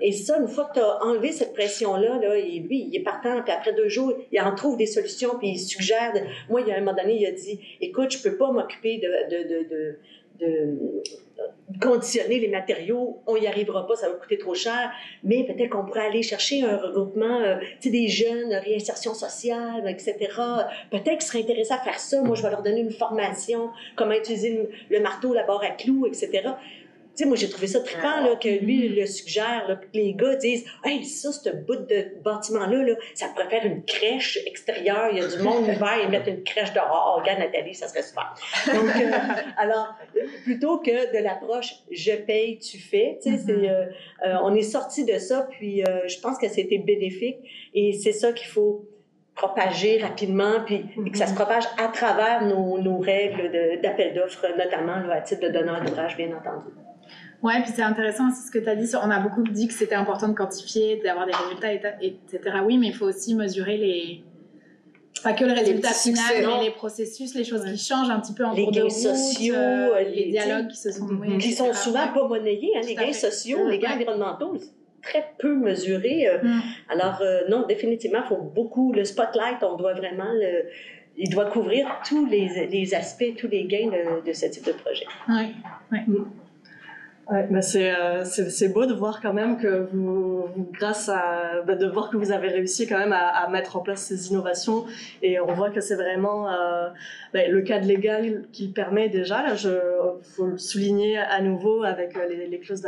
et ça, une fois que tu as enlevé cette pression-là, là, et lui, il est partant, puis après 2 jours, il en trouve des solutions, puis il suggère... Moi, il y a un moment donné, il a dit, écoute, je peux pas m'occuper de conditionner les matériaux, on n'y arrivera pas, ça va coûter trop cher, mais peut-être qu'on pourrait aller chercher un regroupement, tu sais, des jeunes, réinsertion sociale, etc. Peut-être qu'ils seraient intéressés à faire ça. Moi, je vais leur donner une formation, comment utiliser le marteau, la barre à clous, etc. Tu sais, moi, j'ai trouvé ça trippant, là, que lui le suggère, là, que les gars disent « Hey, ça, ce bout de bâtiment-là, là, ça pourrait faire une crèche extérieure. Il y a du monde l'hiver, ils mettent une crèche dehors. Oh, regarde, Nathalie, ça serait super. » Donc, alors, plutôt que de l'approche « Je paye, tu fais », tu sais, on est sorti de ça, puis je pense que c'était bénéfique. Et c'est ça qu'il faut propager rapidement, puis que ça se propage à travers nos règles d'appel d'offres, notamment là, à titre de donneur d'ouvrage, bien entendu. Ouais, puis c'est intéressant aussi ce que tu as dit. On a beaucoup dit que c'était important de quantifier, d'avoir des résultats, etc. Oui, mais il faut aussi mesurer pas que le résultat final, mais les processus, les choses qui changent un petit peu en cours de route, sociaux, les dialogues qui se sont noués, qui sont souvent pas monnayés, hein, les gains sociaux, les gains environnementaux, très peu mesurés. Alors, non, définitivement, il faut beaucoup, le spotlight, on doit vraiment il doit couvrir tous les aspects, tous les gains de ce type de projet. Oui, oui. Ouais, mais c'est beau de voir quand même que grâce à de voir que vous avez réussi quand même à mettre en place ces innovations, et on voit que c'est vraiment le cadre légal qui le permet déjà. Là, faut le souligner à nouveau avec les clauses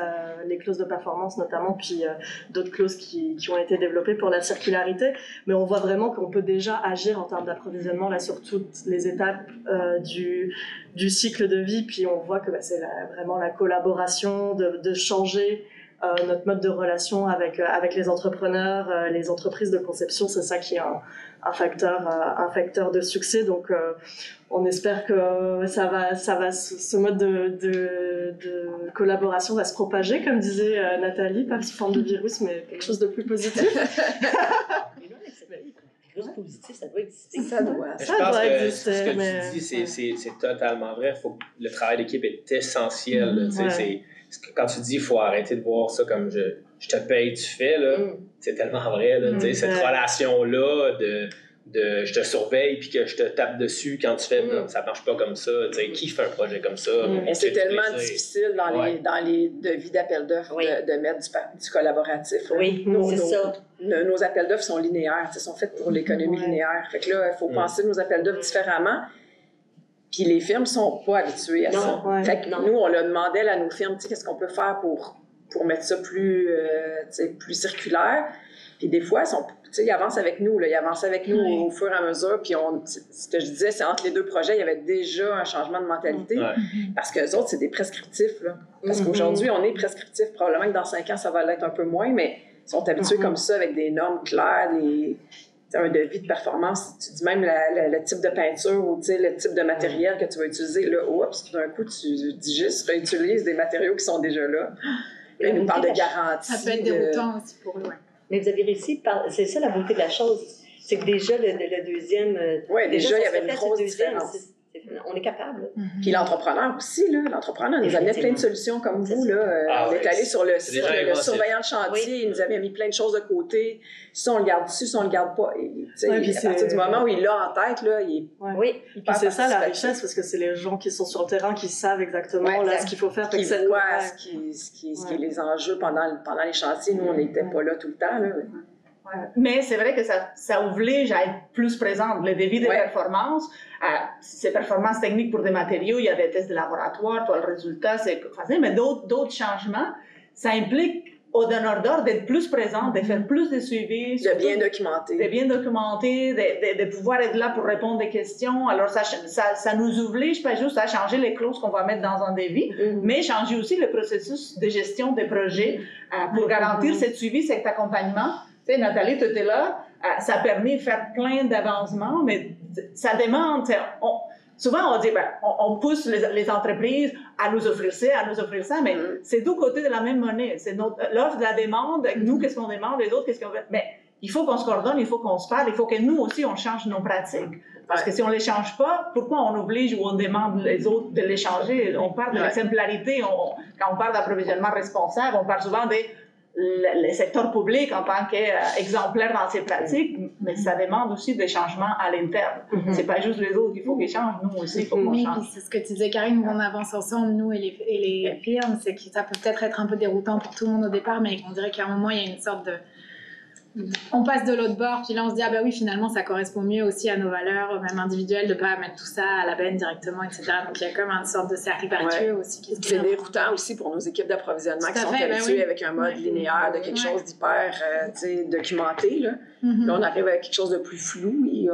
de performance notamment, puis d'autres clauses qui ont été développées pour la circularité. Mais on voit vraiment qu'on peut déjà agir en termes d'approvisionnement là sur toutes les étapes du cycle de vie, puis on voit que c'est vraiment la collaboration de changer notre mode de relation avec les entrepreneurs, les entreprises de conception. C'est ça qui est un facteur de succès. Donc on espère que ce mode de collaboration va se propager, comme disait Nathalie, pas sous forme de virus, mais quelque chose de plus positif. Positif, ça doit exister. Je pense que ce que tu dis, c'est totalement vrai. Le travail d'équipe est essentiel. Quand tu dis qu'il faut arrêter de voir ça comme je te paye, tu fais, là, c'est tellement vrai. Là, cette relation-là de je te surveille puis que je te tape dessus quand tu fais, ça marche pas comme ça. Qui fait un projet comme ça? Et c'est tellement difficile dans les devis d'appel d'offres de mettre du collaboratif. Oui, c'est ça. Nos appels d'offres sont linéaires, sont faits pour l'économie linéaire. Fait que là, il faut penser nos appels d'offres différemment. Puis les firmes ne sont pas habituées à ça. Fait que nous, on leur demandait à nos firmes, qu'est-ce qu'on peut faire pour mettre ça plus circulaire. Puis des fois, ils avancent avec nous. Ils avancent avec nous au fur et à mesure. Puis ce que je disais, c'est entre les 2 projets, il y avait déjà un changement de mentalité. Parce qu'eux autres, c'est des prescriptifs. Là. Parce qu'aujourd'hui, on est prescriptif. Probablement que dans 5 ans, ça va l'être un peu moins, mais ils sont habitués comme ça, avec des normes claires, un devis de performance. Tu dis même le type de peinture ou le type de matériel que tu vas utiliser. Là, tout d'un coup, tu dis juste réutilises des matériaux qui sont déjà là. Là, ils nous parlent de garantie. Ça peut être déroutant aussi pour eux. Mais vous avez réussi, c'est ça la beauté de la chose, c'est que déjà le deuxième... Oui, déjà, il y avait une grosse différence. On est capable. Puis l'entrepreneur aussi, l'entrepreneur nous amenait plein de solutions comme vous. Là. On est allé sur le site, le surveillant de chantier, il nous avait mis plein de choses de côté. Si on le garde dessus, si on le garde pas. À partir du moment où il l'a en tête, là, il est puis c'est ça la richesse, parce que c'est les gens qui sont sur le terrain qui savent exactement ce qu'il faut faire. Qui voient ce qui est les enjeux pendant les chantiers. Nous, on n'était pas là tout le temps. Là. Mais c'est vrai que ça oblige à être plus présente. Le devis de performance, ces performances techniques pour des matériaux, il y a des tests de laboratoire, le résultat, c'est facile, mais d'autres changements, ça implique au donneur d'ordre d'être plus présent, de faire plus de suivi. De bien documenter. De pouvoir être là pour répondre des questions. Alors, ça nous oblige pas juste à changer les clauses qu'on va mettre dans un devis, mais changer aussi le processus de gestion des projets pour garantir ce suivi, cet accompagnement. Tu sais, Nathalie, tu étais là, ça a permis de faire plein d'avancements, mais ça demande, souvent on dit, on pousse les entreprises à nous offrir ça, mais c'est deux côtés de la même monnaie. C'est l'offre de la demande, nous, qu'est-ce qu'on demande, les autres, qu'est-ce qu'on veut. Mais il faut qu'on se coordonne, il faut qu'on se parle, il faut que nous aussi, on change nos pratiques. Parce que si on ne les change pas, pourquoi on oblige ou on demande les autres de les changer? On parle de l'exemplarité. Quand on parle d'approvisionnement responsable, on parle souvent les secteurs publics en tant qu'exemplaires dans ces pratiques, mais ça demande aussi des changements à l'interne. C'est pas juste les autres qu'il faut qu'ils changent, nous aussi, il faut qu'on change. C'est ce que tu disais, Karine, on avance ensemble, nous et les firmes, c'est que ça peut peut-être être un peu déroutant pour tout le monde au départ, mais on dirait qu'à un moment, il y a une sorte de... On passe de l'autre bord, puis là on se dit ah ben oui, finalement ça correspond mieux aussi à nos valeurs, même individuelles, de pas mettre tout ça à la benne directement, etc. Donc il y a comme une sorte de cercle vertueux aussi qui se crée. C'est déroutant aussi pour nos équipes d'approvisionnement qui sont habituées avec un mode linéaire, de quelque chose d'hyper documenté. Là. Là, on arrive avec quelque chose de plus flou et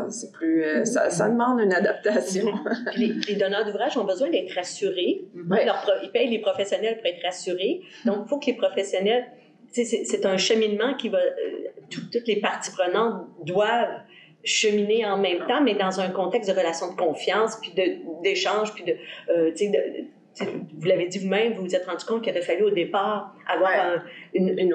c'est plus, ça demande une adaptation. Les donneurs d'ouvrage ont besoin d'être rassurés. Ils payent les professionnels pour être rassurés. Donc il faut que les professionnels... C'est un cheminement qui va... toutes les parties prenantes doivent cheminer en même temps, mais dans un contexte de relation de confiance, puis d'échange, puis vous l'avez dit vous-même, vous vous êtes rendu compte qu'il aurait fallu au départ avoir une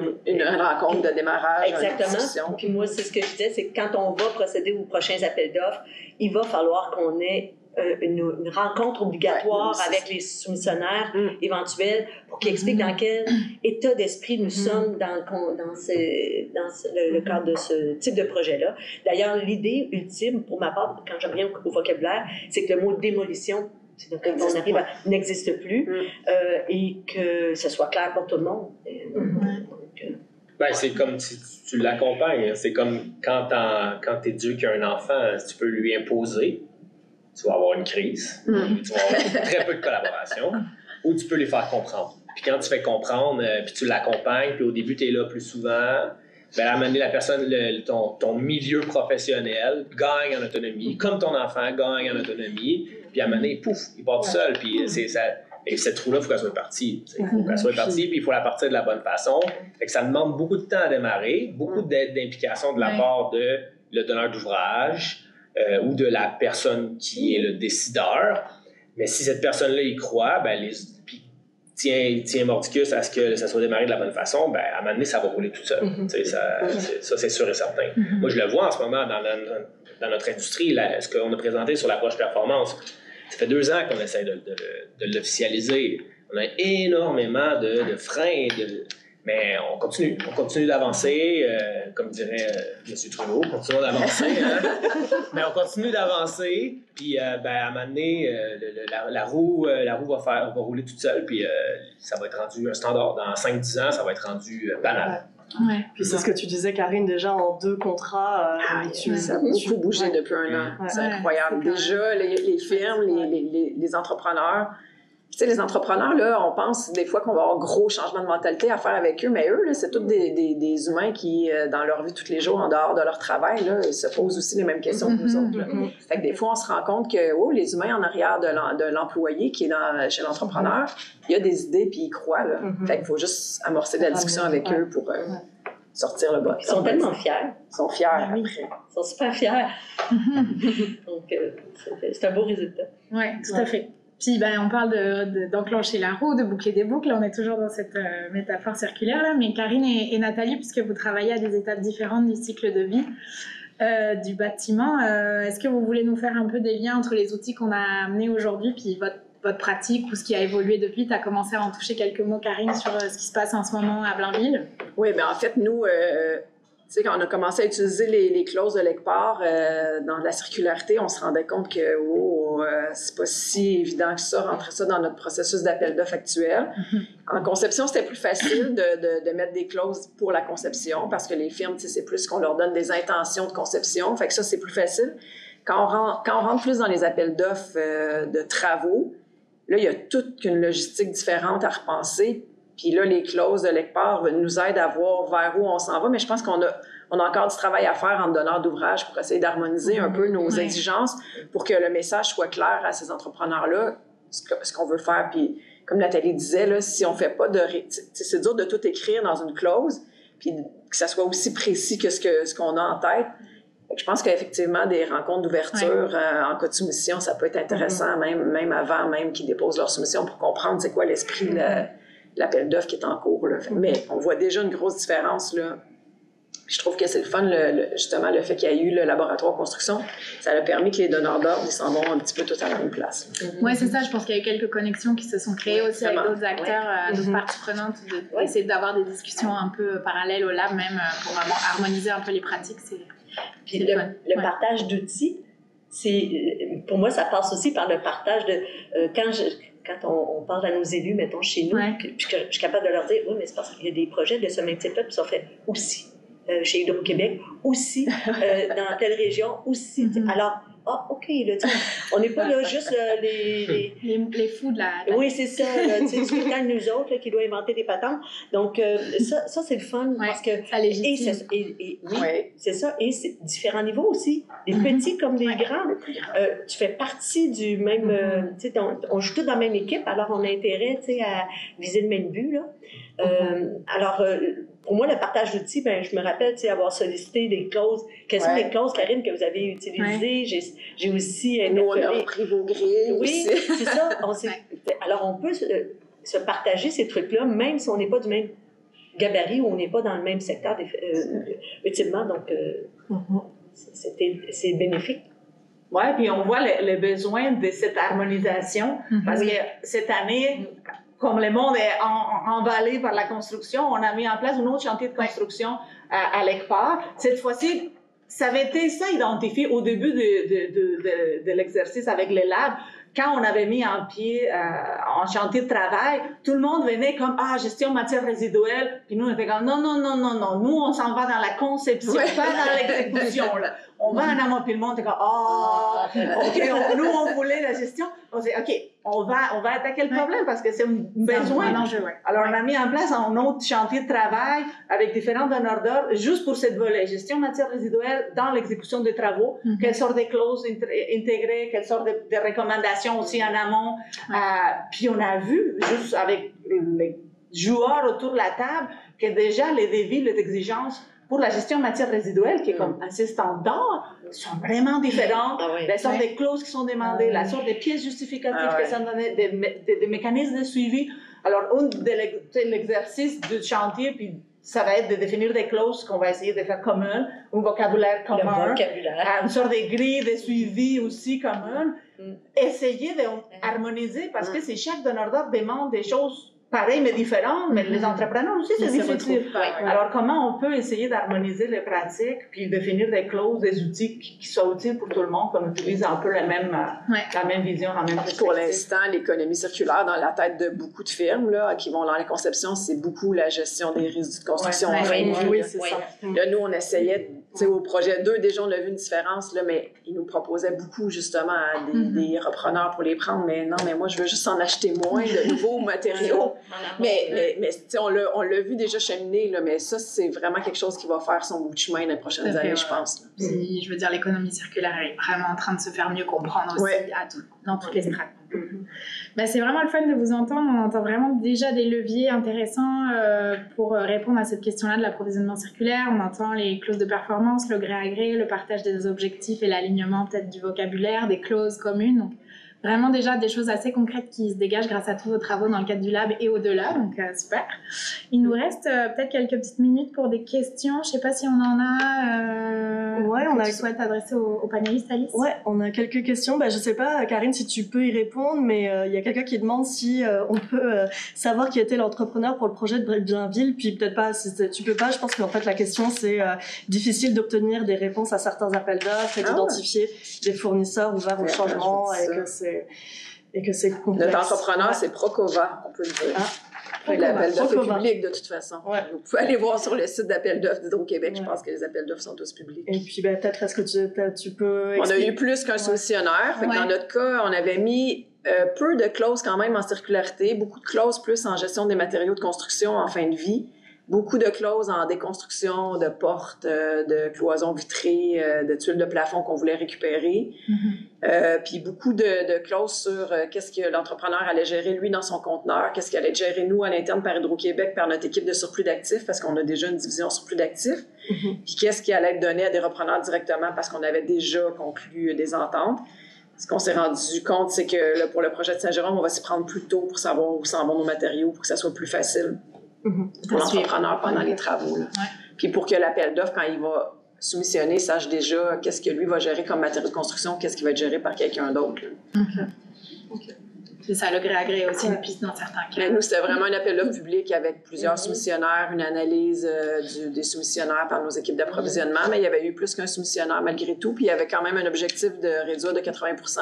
rencontre de démarrage. Exactement. Puis moi, c'est ce que je disais, c'est que quand on va procéder aux prochains appels d'offres, il va falloir qu'on ait une rencontre obligatoire avec les soumissionnaires éventuels pour qu'ils expliquent dans quel état d'esprit nous sommes dans le cadre de ce type de projet-là. D'ailleurs, l'idée ultime, pour ma part, quand je reviens au vocabulaire, c'est que le mot démolition, on arrive n'existe plus et que ce soit clair pour tout le monde. C'est comme si tu l'accompagnes. C'est comme quand tu éduques un enfant, si tu peux lui imposer, tu vas avoir une crise, tu vas avoir très peu de collaboration, ou tu peux les faire comprendre. Puis quand tu fais comprendre, puis tu l'accompagnes, puis au début, tu es là plus souvent, à un moment donné, la personne, ton milieu professionnel gagne en autonomie, comme ton enfant gagne en autonomie, puis à un moment donné, pouf, il part tout seul, puis et cette roue-là, il faut qu'elle soit partie. Il faut qu'elle soit partie, puis il faut la partir de la bonne façon. Fait que ça demande beaucoup de temps à démarrer, beaucoup d'implication de la part de le donneur d'ouvrage, ou de la personne qui est le décideur. Mais si cette personne-là y croit, puis tient mordicus à ce que ça soit démarré de la bonne façon, à un moment donné, ça va rouler tout seul. Ça, c'est sûr et certain. Moi, je le vois en ce moment dans notre industrie, ce qu'on a présenté sur l'approche performance. Ça fait 2 ans qu'on essaie de l'officialiser. On a énormément de freins, mais on continue d'avancer, comme dirait M. Trudeau, continuons d'avancer, mais on continue d'avancer, puis à un moment donné, la roue va rouler toute seule, puis ça va être rendu un standard. Dans 5-10 ans, ça va être rendu banal. Puis c'est ce que tu disais, Karine, déjà en 2 contrats. Ça a beaucoup bougé depuis 1 an. C'est incroyable. Déjà, les firmes, les entrepreneurs... Tu sais, les entrepreneurs, là, on pense des fois qu'on va avoir un gros changement de mentalité à faire avec eux, mais eux, là, c'est tous des humains qui, dans leur vie tous les jours, en dehors de leur travail, là, ils se posent aussi les mêmes questions que nous autres. Là. Fait que des fois, on se rend compte que les humains en arrière de l'employé qui est chez l'entrepreneur, il y a des idées puis ils croient. Là. Fait qu'il faut juste amorcer de la discussion avec eux pour sortir le bas. Ils sont tellement fiers. Ils sont fiers après. Ils sont super fiers. Donc, c'est un beau résultat. Oui, tout à fait. Puis on parle d'enclencher la roue, de boucler des boucles. On est toujours dans cette métaphore circulaire là. Mais Karine et Nathalie, puisque vous travaillez à des étapes différentes du cycle de vie du bâtiment, est-ce que vous voulez nous faire un peu des liens entre les outils qu'on a amenés aujourd'hui puis votre pratique ou ce qui a évolué depuis? Tu as commencé à en toucher quelques mots, Karine, sur ce qui se passe en ce moment à Blainville. Oui, en fait, nous... Tu sais, quand on a commencé à utiliser les clauses de l'ECPAR dans la circularité, on se rendait compte que c'est pas si évident que ça, rentrer ça dans notre processus d'appel d'offres actuel. En conception, c'était plus facile de mettre des clauses pour la conception parce que les firmes, tu sais, c'est plus qu'on leur donne des intentions de conception. Fait que ça, c'est plus facile. Quand on rentre plus dans les appels d'offres de travaux, là, il y a toute une logistique différente à repenser. Puis là, les clauses de l'ECPAR nous aident à voir vers où on s'en va, mais je pense qu'on a encore du travail à faire en donneur d'ouvrage pour essayer d'harmoniser un peu nos exigences pour que le message soit clair à ces entrepreneurs-là, ce qu'on veut faire. Puis, comme Nathalie disait, là, si on fait pas c'est dur de tout écrire dans une clause, puis que ça soit aussi précis que ce qu'on a en tête. Je pense qu'effectivement, des rencontres d'ouverture en cas de soumission, ça peut être intéressant, même avant même qu'ils déposent leur soumission, pour comprendre c'est quoi l'esprit de l'appel d'offres qui est en cours. Là. Mais on voit déjà une grosse différence, là. Je trouve que c'est le fun, justement, le fait qu'il y a eu le laboratoire construction. Ça a permis que les donneurs d'ordre, ils s'en vont un petit peu tous à la même place. Oui, c'est ça. Je pense qu'il y a eu quelques connexions qui se sont créées aussi avec d'autres acteurs, d'autres parties prenantes, d'essayer d'avoir des discussions un peu parallèles au lab, même pour vraiment harmoniser un peu les pratiques. Puis le partage d'outils, pour moi, ça passe aussi par le partage de... Quand on parle à nos élus, mettons, chez nous, puis que je suis capable de leur dire, oui, mais c'est parce qu'il y a des projets de ce même type-là qui sont faits aussi chez Hydro-Québec, aussi dans telle région, aussi. Alors, OK, là, on n'est pas là juste les fous de la... Oui, c'est ça, c'est quand nous autres là, qui doivent inventer des patentes. Donc, ça c'est le fun, parce que... Ça légitime. C'est ça, et c'est différents niveaux aussi, des petits comme des grands. Tu fais partie du même... tu sais, on joue tous dans la même équipe, alors on a intérêt, tu sais, à viser le même but, là. Alors, pour moi, le partage d'outils, je me rappelle avoir sollicité des clauses. Quelles sont les clauses, Karine, que vous avez utilisées? J'ai aussi interpellé. Nous, on a repris vos grilles. Oui, c'est ça. Alors, on peut se partager ces trucs-là, même si on n'est pas du même gabarit ou on n'est pas dans le même secteur, ultimement. Donc, c'est bénéfique. Oui, puis on voit les besoins de cette harmonisation, parce que cette année... Comme le monde est emballé par la construction, on a mis en place un autre chantier de construction à l'ECPAR. Cette fois-ci, ça avait été ça identifié au début de l'exercice avec les labs. Quand on avait mis en pied un chantier de travail, tout le monde venait comme gestion matière résiduelle. Puis nous, on était comme non. Nous, on s'en va dans la conception, pas dans l'exécution. Là. On va en amont, puis le monde est comme OK, nous, on voulait la gestion. On s'est dit, OK, on va attaquer le problème parce que c'est un besoin. Alors, on a mis en place un autre chantier de travail avec différents donneurs d'ordre juste pour cette volet, gestion matière résiduelle dans l'exécution des travaux, quelles sortes de clauses intégrées, quelles sortes de recommandations aussi en amont. Puis on a vu, juste avec les joueurs autour de la table, que déjà les devis, les exigences pour la gestion matière résiduelle, qui est comme assez standard, sont vraiment différentes. La sorte de clauses qui sont demandées, la sorte de pièces justificatives qui sont données, des mécanismes de suivi. Alors, l'exercice du chantier, puis ça va être de définir des clauses qu'on va essayer de faire communes, un vocabulaire commun, une sorte de grille de suivi aussi commune. Essayer d'harmoniser, parce que si chaque donneur d'ordre demande des choses pareil mais différent, mais les entrepreneurs aussi, c'est difficile. Alors, comment on peut essayer d'harmoniser les pratiques puis définir des clauses, des outils qui soient utiles pour tout le monde, qu'on utilise un peu la même vision, la même perspective. Pour l'instant, l'économie circulaire dans la tête de beaucoup de firmes là, qui vont dans la conception, c'est beaucoup la gestion des résidus de construction en fin de vie. Oui, c'est ça. Là, nous, on essayait, au projet 2, déjà, on a vu une différence, là, mais ils nous proposaient beaucoup, justement, des repreneurs pour les prendre. Mais non, mais moi, je veux juste en acheter moins de nouveaux matériaux. Mais on l'a vu déjà cheminer, là, mais ça, c'est vraiment quelque chose qui va faire son bout de chemin dans les prochaines années, je pense. Puis, je veux dire, l'économie circulaire est vraiment en train de se faire mieux comprendre aussi dans toutes les strates. C'est vraiment le fun de vous entendre. On entend vraiment déjà des leviers intéressants pour répondre à cette question-là de l'approvisionnement circulaire. On entend les clauses de performance, le gré à gré, le partage des objectifs et l'alignement peut-être du vocabulaire, des clauses communes. Donc, vraiment déjà des choses assez concrètes qui se dégagent grâce à tous vos travaux dans le cadre du lab et au-delà, donc super. Il nous reste peut-être quelques petites minutes pour des questions. Je ne sais pas si on en a. Tu souhaites adresser aux panélistes, Alice? Ouais, on a quelques questions. Je ne sais pas, Karine, si tu peux y répondre, mais il y a quelqu'un qui demande si on peut savoir qui était l'entrepreneur pour le projet de Blainville, puis peut-être pas, si tu peux pas. Je pense qu'en fait la question c'est difficile d'obtenir des réponses à certains appels d'offres et d'identifier des fournisseurs ouverts au changement et que c'est complexe. Notre entrepreneur, c'est Procova, on peut le dire. L'appel d'offres est public de toute façon. Vous pouvez aller voir sur le site d'appel d'offres d'Hydro-Québec. Je pense que les appels d'offres sont tous publics. Et puis peut-être est-ce que tu peux expliquer? On a eu plus qu'un soumissionnaire. Fait que dans notre cas, on avait mis peu de clauses quand même en circularité, beaucoup de clauses plus en gestion des matériaux de construction en fin de vie. beaucoup de clauses en déconstruction, de portes, de cloisons vitrées, de tuiles de plafond qu'on voulait récupérer. Puis beaucoup de clauses sur qu'est-ce que l'entrepreneur allait gérer, lui, dans son conteneur, qu'est-ce qu'il allait gérer, nous, à l'interne, par Hydro-Québec, par notre équipe de surplus d'actifs, parce qu'on a déjà une division surplus d'actifs. Puis qu'est-ce qui allait être donné à des repreneurs directement, parce qu'on avait déjà conclu des ententes. Ce qu'on s'est rendu compte, c'est que là, pour le projet de Saint-Jérôme, on va s'y prendre plus tôt pour savoir où s'en vont nos matériaux, pour que ça soit plus facile pour l'entrepreneur pendant les travaux. Là. Puis pour que l'appel d'offres, quand il va soumissionner, sache déjà qu'est-ce que lui va gérer comme matériau de construction, qu'est-ce qui va être géré par quelqu'un d'autre. C'est ça, le gré à gré aussi, une piste dans certains cas. Mais nous, c'était vraiment un appel d'offres public avec plusieurs soumissionnaires, une analyse des soumissionnaires par nos équipes d'approvisionnement, mais il y avait eu plus qu'un soumissionnaire malgré tout, puis il y avait quand même un objectif de réduire de 80%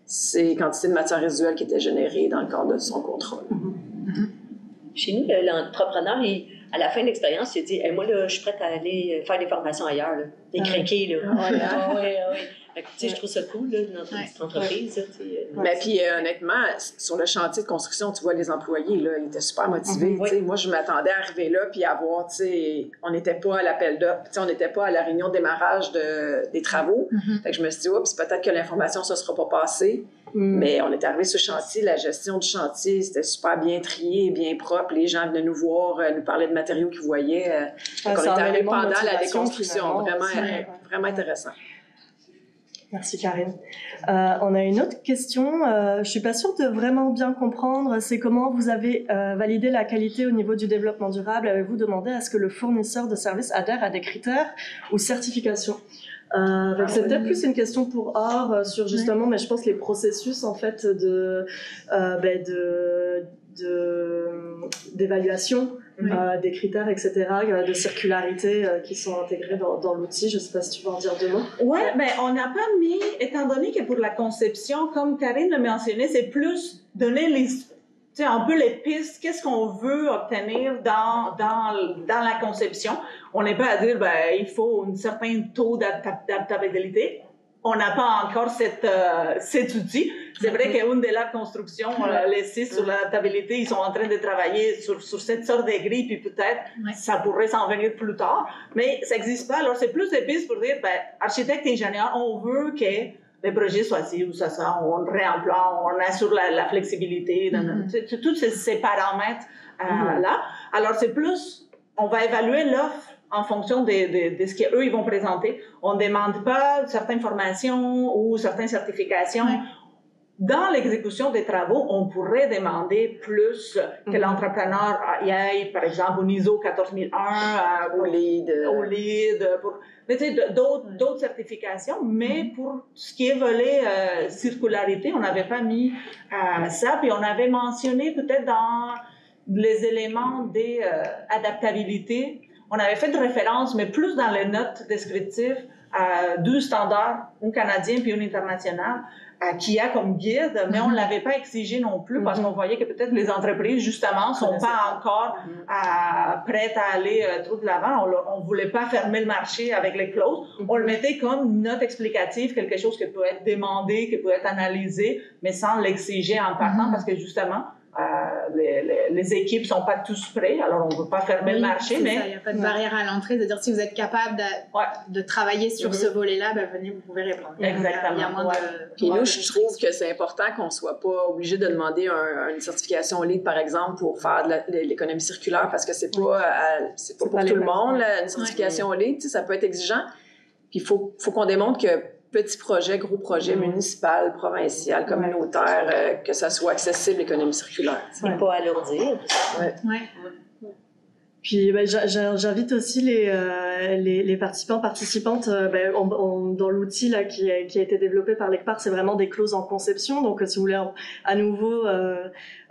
ces quantités de matières résiduelles qui étaient générées dans le cadre de son contrôle. Chez nous, l'entrepreneur, à la fin de l'expérience, il a dit hey, moi, là, je suis prête à aller faire des formations ailleurs, là. Des craqués. Là. Fait que, je trouve ça cool là, dans une petite entreprise. Mais puis honnêtement, sur le chantier de construction, tu vois, les employés, là, ils étaient super motivés. Moi, je m'attendais à arriver là puis à voir, on n'était pas à l'appel d'offres, on n'était pas à la réunion de démarrage des travaux. Fait que je me suis dit, oups, peut-être que l'information ne se sera pas passée. Mais on est arrivé sur le chantier, la gestion du chantier, c'était super bien trié, bien propre. Les gens venaient nous voir, nous parler de matériaux qu'ils voyaient. On est arrivé pendant la déconstruction. Vraiment intéressant. Merci Karine. On a une autre question. Je suis pas sûre de vraiment bien comprendre. C'est comment vous avez validé la qualité au niveau du développement durable. Avez-vous demandé à ce que le fournisseur de services adhère à des critères ou certifications? C'est peut-être plus une question pour Or sur justement, mais je pense les processus en fait d'évaluation des critères, etc., de circularité qui sont intégrés dans l'outil. Je ne sais pas si tu veux en dire deux mots. Oui, mais on n'a pas mis, étant donné que pour la conception, comme Karine le mentionnait, c'est plus donner un peu les pistes, qu'est-ce qu'on veut obtenir dans la conception. On n'est pas à dire, il faut un certain taux d'adaptabilité. On n'a pas encore cet outil. C'est vrai qu'une de la construction, les sites sur l'adaptabilité, ils sont en train de travailler sur cette sorte de grille, puis peut-être ça pourrait s'en venir plus tard. Mais ça n'existe pas. Alors, c'est plus des pistes pour dire, architecte, ingénieur, on veut que les projets soient ci ou ça, on réemploi, on assure la flexibilité, tous ces paramètres-là. Alors, c'est plus, on va évaluer l'offre en fonction de ce qu'eux, ils vont présenter. On ne demande pas certaines formations ou certaines certifications. Dans l'exécution des travaux, on pourrait demander plus que l'entrepreneur y aille, par exemple, au ISO 14001, au LEED, d'autres certifications, mais pour ce qui est volet circularité, on n'avait pas mis ça, puis on avait mentionné peut-être dans les éléments d'adaptabilité, on avait fait de référence, mais plus dans les notes descriptives, deux standards, un canadien puis un international, qui a comme guide, mais on ne l'avait pas exigé non plus parce qu'on voyait que peut-être les entreprises, justement, ne sont pas encore prêtes à aller trop de l'avant. On ne voulait pas fermer le marché avec les clauses. On le mettait comme note explicative, quelque chose qui peut être demandé, qui peut être analysé, mais sans l'exiger en partant parce que, justement, les équipes ne sont pas tous prêts, alors on ne veut pas fermer le marché. Mais il n'y a pas de barrière à l'entrée, de dire si vous êtes capable de travailler sur ce volet-là, venez, vous pouvez répondre. Exactement. Il y a moins Puis nous, je trouve que c'est important qu'on ne soit pas obligé de demander une certification LEED, par exemple, pour faire de l'économie circulaire, parce que c'est pas pour tout le monde, là, une certification LEED, ça peut être exigeant. Puis il faut qu'on démontre que petit projet, gros projet, municipal, provincial, communautaire, que ça soit accessible, l'économie circulaire. Et pas alourdir. Puis j'invite aussi les participants, participantes dans l'outil là qui a été développé par l'ECPAR, c'est vraiment des clauses en conception. Donc si vous voulez à nouveau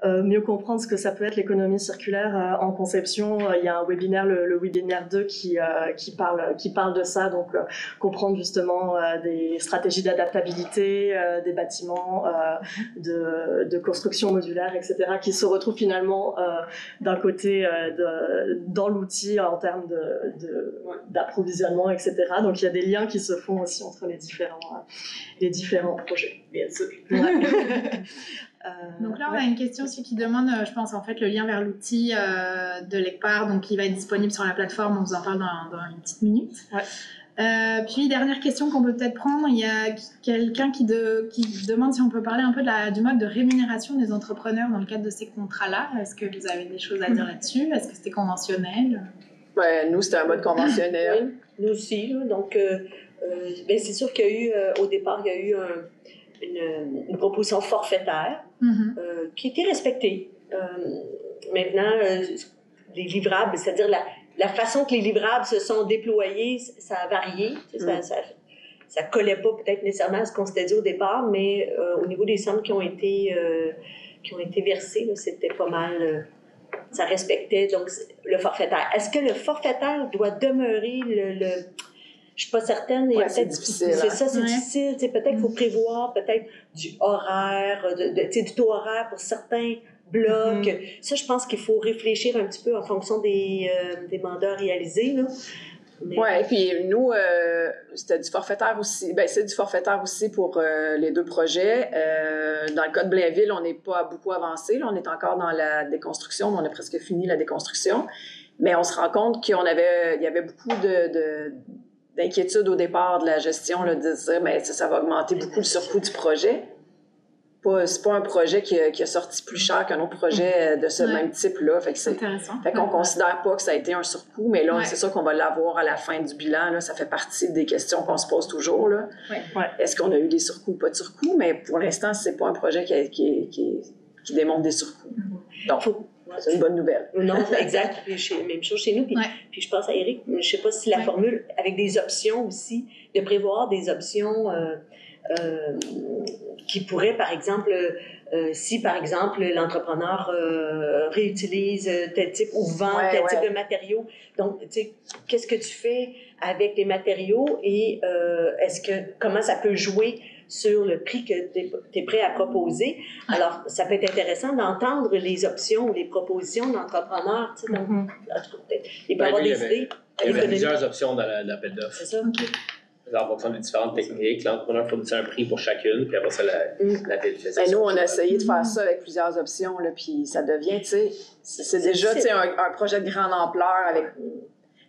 mieux comprendre ce que ça peut être l'économie circulaire en conception, il y a un webinaire, le webinaire 2 qui parle de ça. Donc comprendre justement des stratégies d'adaptabilité des bâtiments, de construction modulaire, etc. qui se retrouvent finalement d'un côté dans l'outil en termes d'approvisionnement, etc. Donc il y a des liens qui se font aussi entre les différents projets. Bien sûr. Donc là, on a une question aussi qui demande, je pense, en fait, le lien vers l'outil de l'ECPAR, donc qui va être disponible sur la plateforme. On vous en parle dans une petite minute. Puis, dernière question qu'on peut peut-être prendre, il y a quelqu'un qui demande si on peut parler un peu du mode de rémunération des entrepreneurs dans le cadre de ces contrats-là. Est-ce que vous avez des choses à dire là-dessus? Est-ce que c'était conventionnel? Nous, c'était un mode conventionnel. Oui, nous aussi. Là, donc, c'est sûr qu'il y a eu, au départ, il y a eu une proposition forfaitaire qui était respectée. Maintenant, les livrables, c'est-à-dire la façon que les livrables se sont déployés, ça a varié. Ça collait pas peut-être nécessairement à ce qu'on s'était dit au départ, mais au niveau des sommes qui ont été versées, là, c'était pas mal... ça respectait donc le forfaitaire. Est-ce que le forfaitaire doit demeurer je suis pas certaine. C'est difficile. C'est ça, c'est difficile. Peut-être qu'il faut prévoir peut-être du horaire, du taux horaire pour certains blocs. Ça, je pense qu'il faut réfléchir un petit peu en fonction des mandats réalisés. Oui, et puis nous, c'était du forfaitaire aussi. C'est du forfaitaire aussi pour les 2 projets. Dans le cas de Blainville, on n'est pas beaucoup avancé. Là, on est encore dans la déconstruction, mais on a presque fini la déconstruction. Mais on se rend compte qu'il y avait beaucoup d'inquiétude au départ de la gestion, là, de dire mais ça va augmenter beaucoup le surcoût du projet. C'est pas un projet qui a sorti plus cher qu'un autre projet de ce même type-là. Fait qu'on considère pas que ça a été un surcoût, mais là, c'est sûr qu'on va l'avoir à la fin du bilan. Là, ça fait partie des questions qu'on se pose toujours. Là. Est-ce qu'on a eu des surcoûts ou pas de surcoûts? Mais pour l'instant, c'est pas un projet qui démontre des surcoûts. Donc, c'est une bonne nouvelle. Non, exact. Même chose chez nous. Puis je pense à Eric, je ne sais pas si la formule, avec des options aussi, de prévoir des options qui pourraient, par exemple, si, par exemple, l'entrepreneur réutilise tel type ou vend tel type de matériaux. Donc, tu sais, qu'est-ce que tu fais avec les matériaux et comment ça peut jouer sur le prix que tu es prêt à proposer. Alors, ça peut être intéressant d'entendre les options ou les propositions d'entrepreneurs. Tu sais, donc, il peut y avoir des idées. Il y avait plusieurs options dans l'appel d'offres. C'est ça. En fonction des différentes techniques, l'entrepreneur fournissait un prix pour chacune, puis après ça, l'appel faisait. Nous, on a essayé de faire ça avec plusieurs options, là, puis ça devient, tu sais, c'est déjà un projet de grande ampleur avec...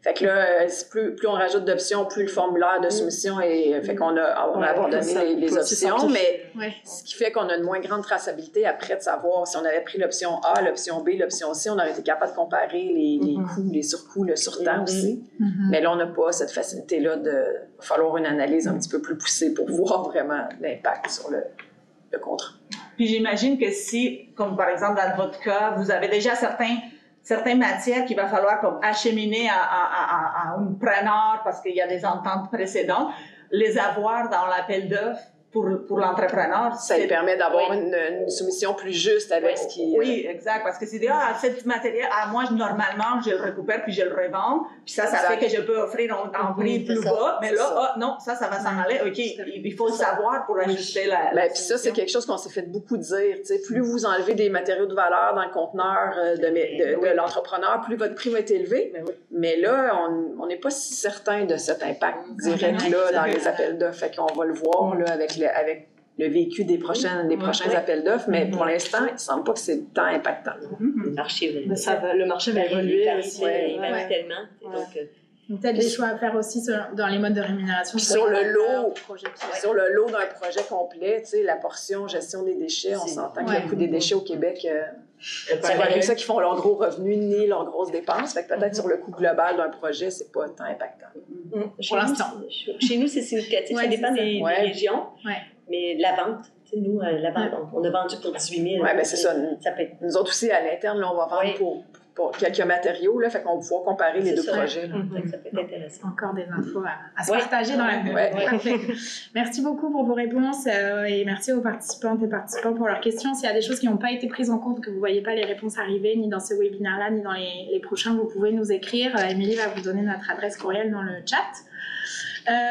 Fait que là, plus on rajoute d'options, plus le formulaire de soumission est... Fait qu'on a abandonné les options, mais ce qui fait qu'on a une moins grande traçabilité après de savoir si on avait pris l'option A, l'option B, l'option C, on aurait été capable de comparer les coûts, les surcoûts, le surtemps aussi. Mais là, on n'a pas cette facilité-là de... Il va falloir une analyse un petit peu plus poussée pour voir vraiment l'impact sur le contrat. Puis j'imagine que si, comme par exemple dans votre cas, vous avez déjà certaines matières qu'il va falloir comme acheminer à un preneur parce qu'il y a des ententes précédentes, les avoir dans l'appel d'offres pour l'entrepreneur. Ça lui permet d'avoir une soumission plus juste avec ce qui... Oui, exact. Parce que c'est dit, cette matériel, moi, normalement, je le récupère puis je le revends. Puis ça fait que je peux offrir un prix plus bas. Mais là, non, ça va s'en aller. OK, il faut le savoir pour ajuster la puis ça, c'est quelque chose qu'on s'est fait beaucoup dire. T'sais, plus vous enlevez des matériaux de valeur dans le conteneur de l'entrepreneur, plus votre prix va être élevé. Mais là, on n'est pas si certain de cet impact direct-là dans les appels d'offres. Fait qu'on va le voir là, avec le vécu des prochains appels d'offres, mais pour l'instant, il ne semble pas que c'est tant impactant. Le marché va évoluer aussi. Il varie tellement. Donc, peut-être des choix à faire aussi dans les modes de rémunération. Sur le lot d'un projet complet, tu sais, la portion gestion des déchets, on s'entend que le coût des déchets au Québec, c'est pas ça qui font leurs gros revenus ni leurs grosses dépenses. Fait que peut-être sur le coût global d'un projet, c'est pas tant impactant. Pour l'instant. Chez nous, c'est significatif. Ça dépend des régions. Mais la vente, nous, la vente, on a vendu pour 18 000. Oui, bien c'est ça. Nous autres aussi, à l'interne, là, on va vendre pour quelques matériaux, là, fait qu'on va pouvoir comparer les deux projets. Là. Ça peut être intéressant. Encore des infos à se partager dans la groupe. Parfait. Merci beaucoup pour vos réponses et merci aux participantes et participants pour leurs questions. S'il y a des choses qui n'ont pas été prises en compte, que vous ne voyez pas les réponses arriver, ni dans ce webinaire-là, ni dans les prochains, vous pouvez nous écrire. Émilie va vous donner notre adresse courriel dans le chat.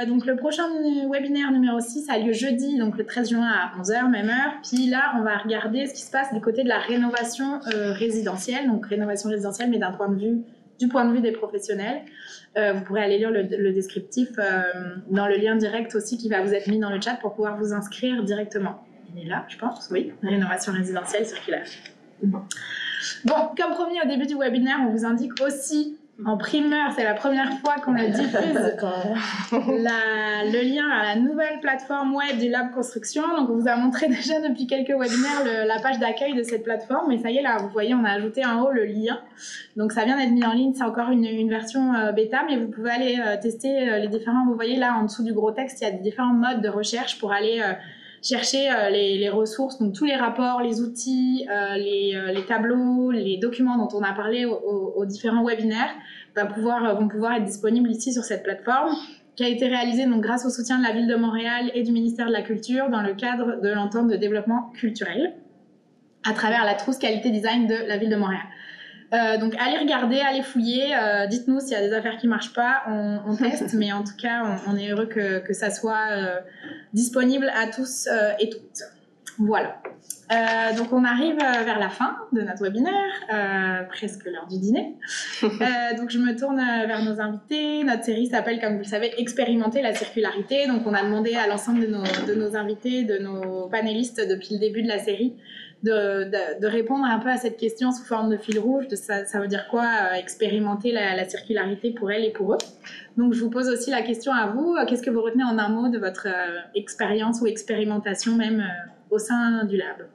Donc le prochain webinaire numéro 6 a lieu jeudi, donc le 13 juin à 11h, même heure. Puis là, on va regarder ce qui se passe du côté de la rénovation résidentielle. Donc rénovation résidentielle, mais du point de vue des professionnels. Vous pourrez aller lire le descriptif dans le lien direct aussi qui va vous être mis dans le chat pour pouvoir vous inscrire directement. il est là, je pense, oui, rénovation résidentielle circulaire. Bon, comme promis au début du webinaire, on vous indique aussi en primeur, c'est la première fois qu'on le diffuse, le lien à la nouvelle plateforme web du Lab Construction. Donc, on vous a montré déjà depuis quelques webinaires la page d'accueil de cette plateforme. Mais ça y est, là, vous voyez, on a ajouté en haut le lien. Donc, ça vient d'être mis en ligne. C'est encore une version bêta, mais vous pouvez aller tester les différents. Vous voyez là, en dessous du gros texte, il y a différents modes de recherche pour aller chercher les ressources, donc tous les rapports, les outils, les tableaux, les documents dont on a parlé aux différents webinaires vont pouvoir être disponibles ici sur cette plateforme qui a été réalisée donc, grâce au soutien de la Ville de Montréal et du ministère de la Culture dans le cadre de l'entente de développement culturel à travers la trousse qualité design de la Ville de Montréal. Donc allez regarder, allez fouiller, dites-nous s'il y a des affaires qui marchent pas, on teste, mais en tout cas on est heureux que ça soit disponible à tous et toutes. Voilà. Donc on arrive vers la fin de notre webinaire, presque l'heure du dîner. Donc je me tourne vers nos invités. Notre série s'appelle, comme vous le savez, Expérimenter la circularité. Donc on a demandé à l'ensemble de nos invités, de nos panélistes depuis le début de la série, de répondre un peu à cette question sous forme de fil rouge, ça veut dire quoi expérimenter la circularité pour elles et pour eux. Donc je vous pose aussi la question à vous, qu'est-ce que vous retenez en un mot de votre expérience ou expérimentation même au sein du lab?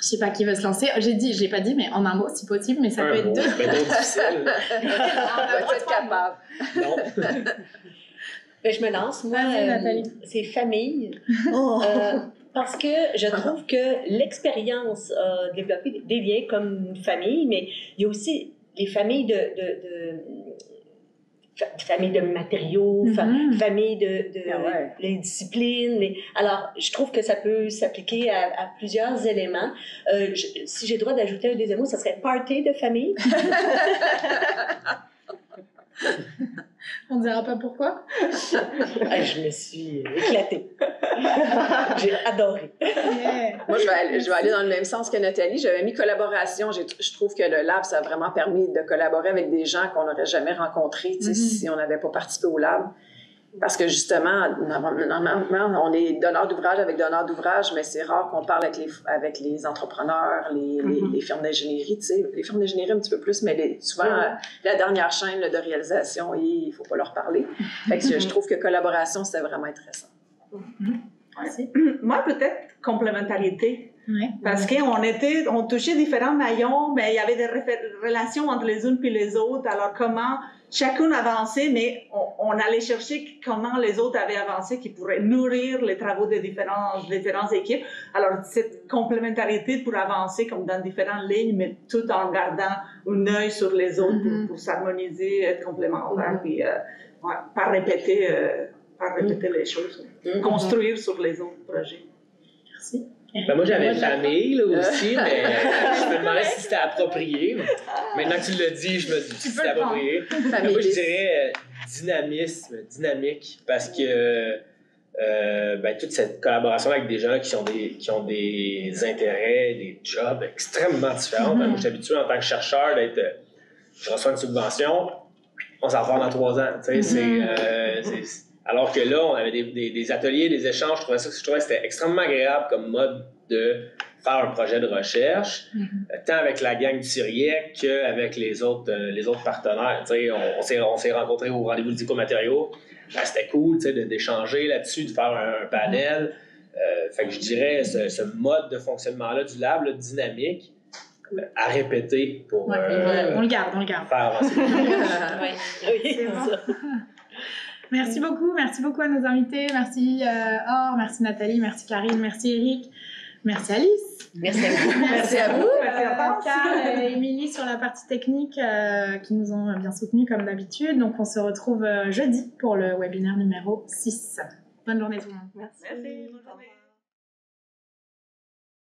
Je sais pas qui veut se lancer. J'ai pas dit, mais en un mot si possible, mais ça peut être deux. C'est difficile. On va être capable. Non. Ben, je me lance. Moi, Nathalie. C'est famille. Parce que je trouve que l'expérience a développé des liens comme une famille, mais il y a aussi les familles famille de matériaux, famille les disciplines. Alors, je trouve que ça peut s'appliquer à plusieurs éléments. Si j'ai le droit d'ajouter un deuxième mot, ça serait party de famille. On ne dira pas pourquoi. Je me suis éclatée. J'ai adoré. Yeah. Moi, je vais aller dans le même sens que Nathalie. J'avais mis collaboration. Je trouve que le lab, ça a vraiment permis de collaborer avec des gens qu'on n'aurait jamais rencontrés si on n'avait pas participé au lab. Parce que justement, normalement, on est donneur d'ouvrage avec donneur d'ouvrage, mais c'est rare qu'on parle avec les entrepreneurs, les firmes d'ingénierie, tu sais. Les firmes d'ingénierie un petit peu plus, mais souvent, la dernière chaîne de réalisation, il ne faut pas leur parler. Fait que je trouve que collaboration, c'était vraiment intéressant. Moi, peut-être complémentarité. Ouais. Parce on touchait différents maillons, mais il y avait des relations entre les unes puis les autres. Alors, comment chacun avançait, mais on allait chercher comment les autres avaient avancé, qui pourraient nourrir les travaux des différentes équipes. Alors, cette complémentarité pour avancer comme dans différentes lignes, mais tout en gardant un œil sur les autres pour s'harmoniser, être complémentaire, puis pas répéter les choses. Construire sur les autres projets. Merci. Ben moi, j'avais famille là, aussi, mais je me demandais si c'était approprié. Maintenant que tu l'as dit, je me dis si c'était approprié. Moi, je dirais dynamique, parce que toute cette collaboration avec des gens qui ont des intérêts, des jobs extrêmement différents. Moi, je suis habitué en tant que chercheur je reçois une subvention, on s'en va dans 3 ans. Alors que là, on avait des ateliers, des échanges. Je trouvais que c'était extrêmement agréable comme mode de faire un projet de recherche, tant avec la gang du CIRIEC qu'avec les autres partenaires. On s'est rencontrés au rendez-vous du Dico-Matériaux. C'était cool d'échanger là-dessus, de faire un panel. Fait que je dirais ce mode de fonctionnement-là du lab, là, dynamique, à répéter pour on le garde. faire avancer. C'est bon. Merci beaucoup à nos invités. Merci Or, merci Nathalie, merci Karine, merci Eric, merci Alice. Merci à vous. Merci à vous. Carl et Émilie sur la partie technique qui nous ont bien soutenus comme d'habitude. Donc on se retrouve jeudi pour le webinaire numéro 6. Bonne journée tout le monde. Merci. Bonne journée.